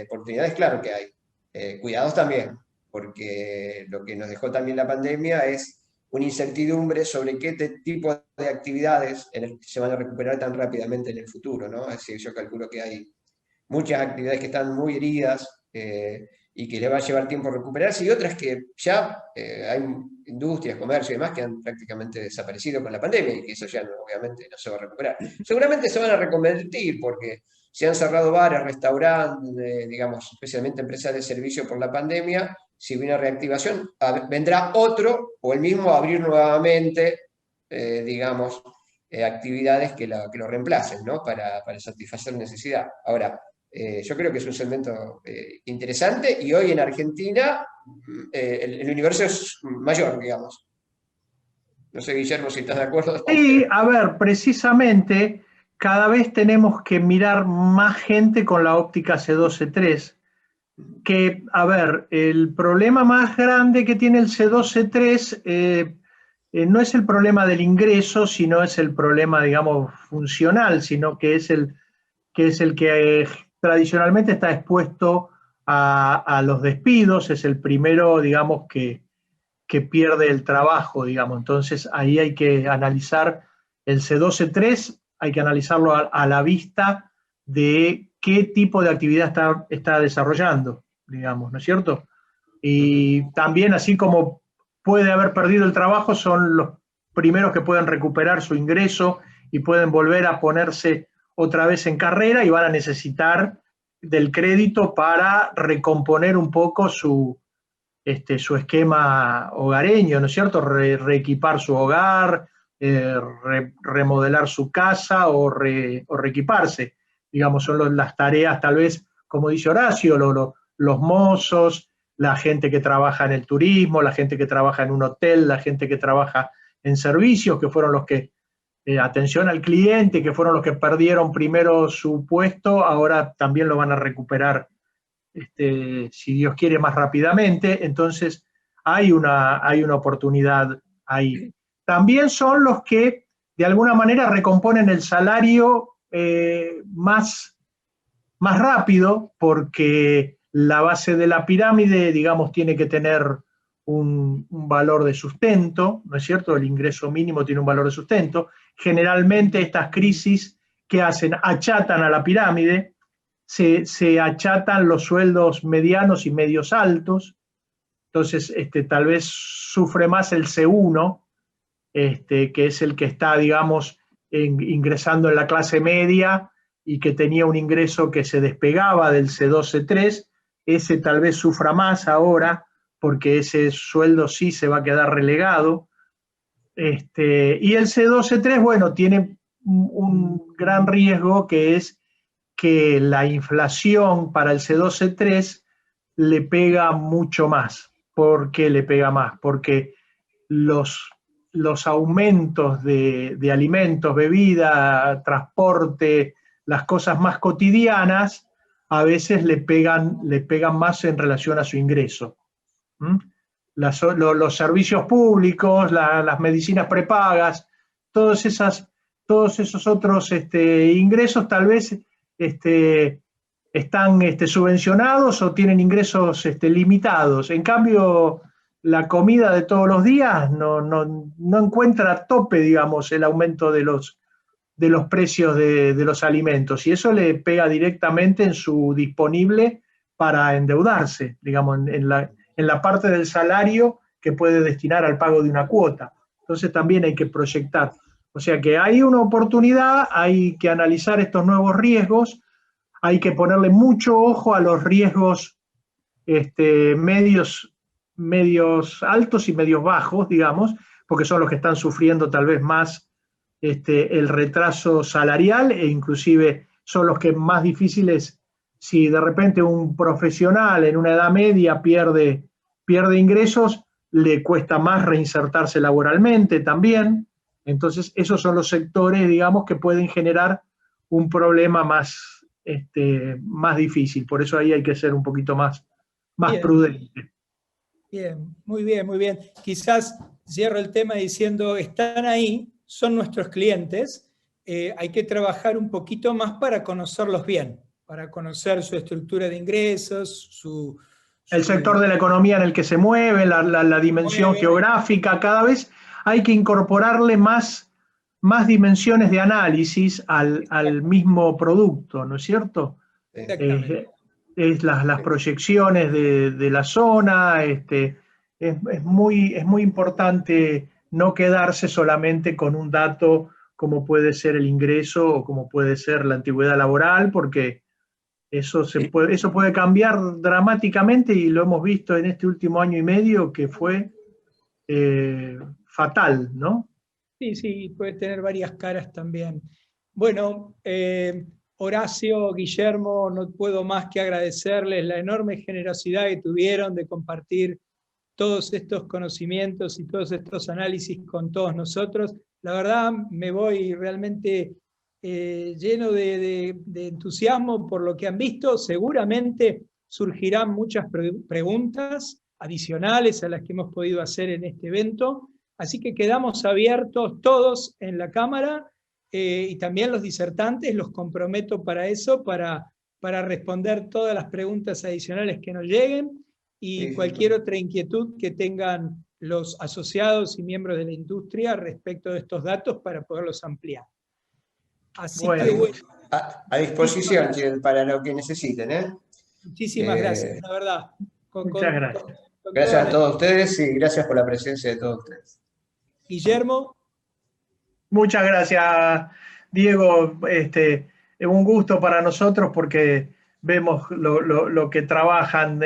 oportunidades, claro que hay. Cuidados también, porque lo que nos dejó también la pandemia es una incertidumbre sobre qué tipo de actividades se van a recuperar tan rápidamente en el futuro, ¿no? Es decir, yo calculo que hay muchas actividades que están muy heridas y que le va a llevar tiempo recuperarse, y otras que ya hay industrias, comercio y demás que han prácticamente desaparecido con la pandemia y que eso ya obviamente no se va a recuperar. Seguramente se van a reconvertir porque se han cerrado bares, restaurantes, digamos, especialmente empresas de servicio por la pandemia. Si hubiera reactivación, vendrá otro o el mismo a abrir nuevamente, digamos, actividades que lo reemplacen, ¿no? Para satisfacer necesidad. Ahora, yo creo que es un segmento interesante, y hoy en Argentina el universo es mayor, digamos. No sé, Guillermo, si estás de acuerdo. Sí, a ver, precisamente cada vez tenemos que mirar más gente con la óptica C2-C3, que, a ver, el problema más grande que tiene el C2-C3 no es el problema del ingreso, sino es el problema, digamos, funcional, sino que es el que tradicionalmente está expuesto a los despidos, es el primero, digamos, que pierde el trabajo, digamos. Entonces ahí hay que analizar el C2-C3, hay que analizarlo a la vista de qué tipo de actividad está desarrollando, digamos, ¿no es cierto? Y también, así como puede haber perdido el trabajo, son los primeros que pueden recuperar su ingreso y pueden volver a ponerse otra vez en carrera, y van a necesitar del crédito para recomponer un poco su esquema hogareño, ¿no es cierto? Reequipar su hogar, remodelar su casa o reequiparse. Digamos, son las tareas, tal vez, como dice Horacio, los mozos, la gente que trabaja en el turismo, la gente que trabaja en un hotel, la gente que trabaja en servicios, que fueron los que, atención al cliente, que fueron los que perdieron primero su puesto, ahora también lo van a recuperar, si Dios quiere, más rápidamente. Entonces hay una oportunidad ahí. También son los que de alguna manera recomponen el salario más rápido, porque la base de la pirámide, digamos, tiene que tener un valor de sustento, ¿no es cierto? El ingreso mínimo tiene un valor de sustento. Generalmente estas crisis, ¿qué hacen? Achatan a la pirámide, se achatan los sueldos medianos y medios altos. Entonces tal vez sufre más el C1, que es el que está, digamos, ingresando en la clase media y que tenía un ingreso que se despegaba del C2, C3. Ese tal vez sufra más ahora, porque ese sueldo sí se va a quedar relegado. Y el C2, C3, bueno, tiene un gran riesgo, que es que la inflación para el C2, C3 le pega mucho más. ¿Por qué le pega más? Porque los aumentos de alimentos, bebida, transporte, las cosas más cotidianas, a veces le pegan más en relación a su ingreso. Los servicios públicos, las medicinas prepagas, todos esos otros ingresos tal vez están subvencionados o tienen ingresos limitados. En cambio, la comida de todos los días no encuentra a tope, digamos, el aumento de los precios de los alimentos, y eso le pega directamente en su disponible para endeudarse, digamos, en la parte del salario que puede destinar al pago de una cuota. Entonces también hay que proyectar. O sea que hay una oportunidad, hay que analizar estos nuevos riesgos, hay que ponerle mucho ojo a los riesgos medios altos y medios bajos, digamos, porque son los que están sufriendo tal vez más el retraso salarial, e inclusive son los que más difíciles, si de repente un profesional en una edad media pierde ingresos, le cuesta más reinsertarse laboralmente también. Entonces esos son los sectores, digamos, que pueden generar un problema más difícil. Por eso ahí hay que ser un poquito más prudente. Bien, muy bien, muy bien. Quizás cierro el tema diciendo, están ahí, son nuestros clientes, hay que trabajar un poquito más para conocerlos bien, para conocer su estructura de ingresos, el sector de la economía en el que se mueve, la dimensión geográfica. Cada vez hay que incorporarle más dimensiones de análisis al mismo producto, ¿no es cierto? Las proyecciones de la zona, es muy importante no quedarse solamente con un dato como puede ser el ingreso o como puede ser la antigüedad laboral, porque eso puede cambiar dramáticamente y lo hemos visto en este último año y medio que fue fatal, ¿no? Sí, sí, puede tener varias caras también. Bueno, Horacio, Guillermo, no puedo más que agradecerles la enorme generosidad que tuvieron de compartir todos estos conocimientos y todos estos análisis con todos nosotros. La verdad, me voy realmente lleno de entusiasmo por lo que han visto. Seguramente surgirán muchas preguntas adicionales a las que hemos podido hacer en este evento. Así que quedamos abiertos todos en la Cámara y también los disertantes, los comprometo para eso, para responder todas las preguntas adicionales que nos lleguen y cualquier otra inquietud que tengan los asociados y miembros de la industria respecto de estos datos para poderlos ampliar. Así bueno, que bueno. A disposición para lo que necesiten, ¿eh? Muchísimas gracias, la verdad. Muchas gracias. Gracias a todos ustedes y gracias por la presencia de todos ustedes. Guillermo. Muchas gracias, Diego. Un gusto para nosotros porque vemos lo que trabajan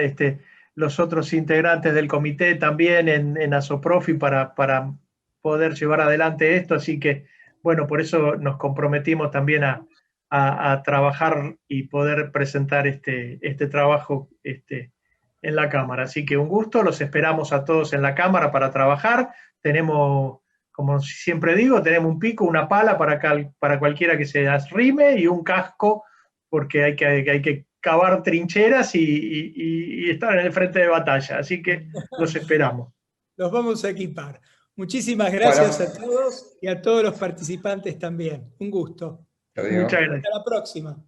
los otros integrantes del comité también en Asoprofi para poder llevar adelante esto. Así que, bueno, por eso nos comprometimos también a trabajar y poder presentar este trabajo en la Cámara. Así que un gusto, los esperamos a todos en la Cámara para trabajar. Tenemos, como siempre digo, tenemos un pico, una pala para cualquiera que se arrime y un casco porque hay que cavar trincheras y estar en el frente de batalla. Así que los esperamos. Los vamos a equipar. Muchísimas gracias a todos y a todos los participantes también. Un gusto. Muchas gracias. Hasta la próxima.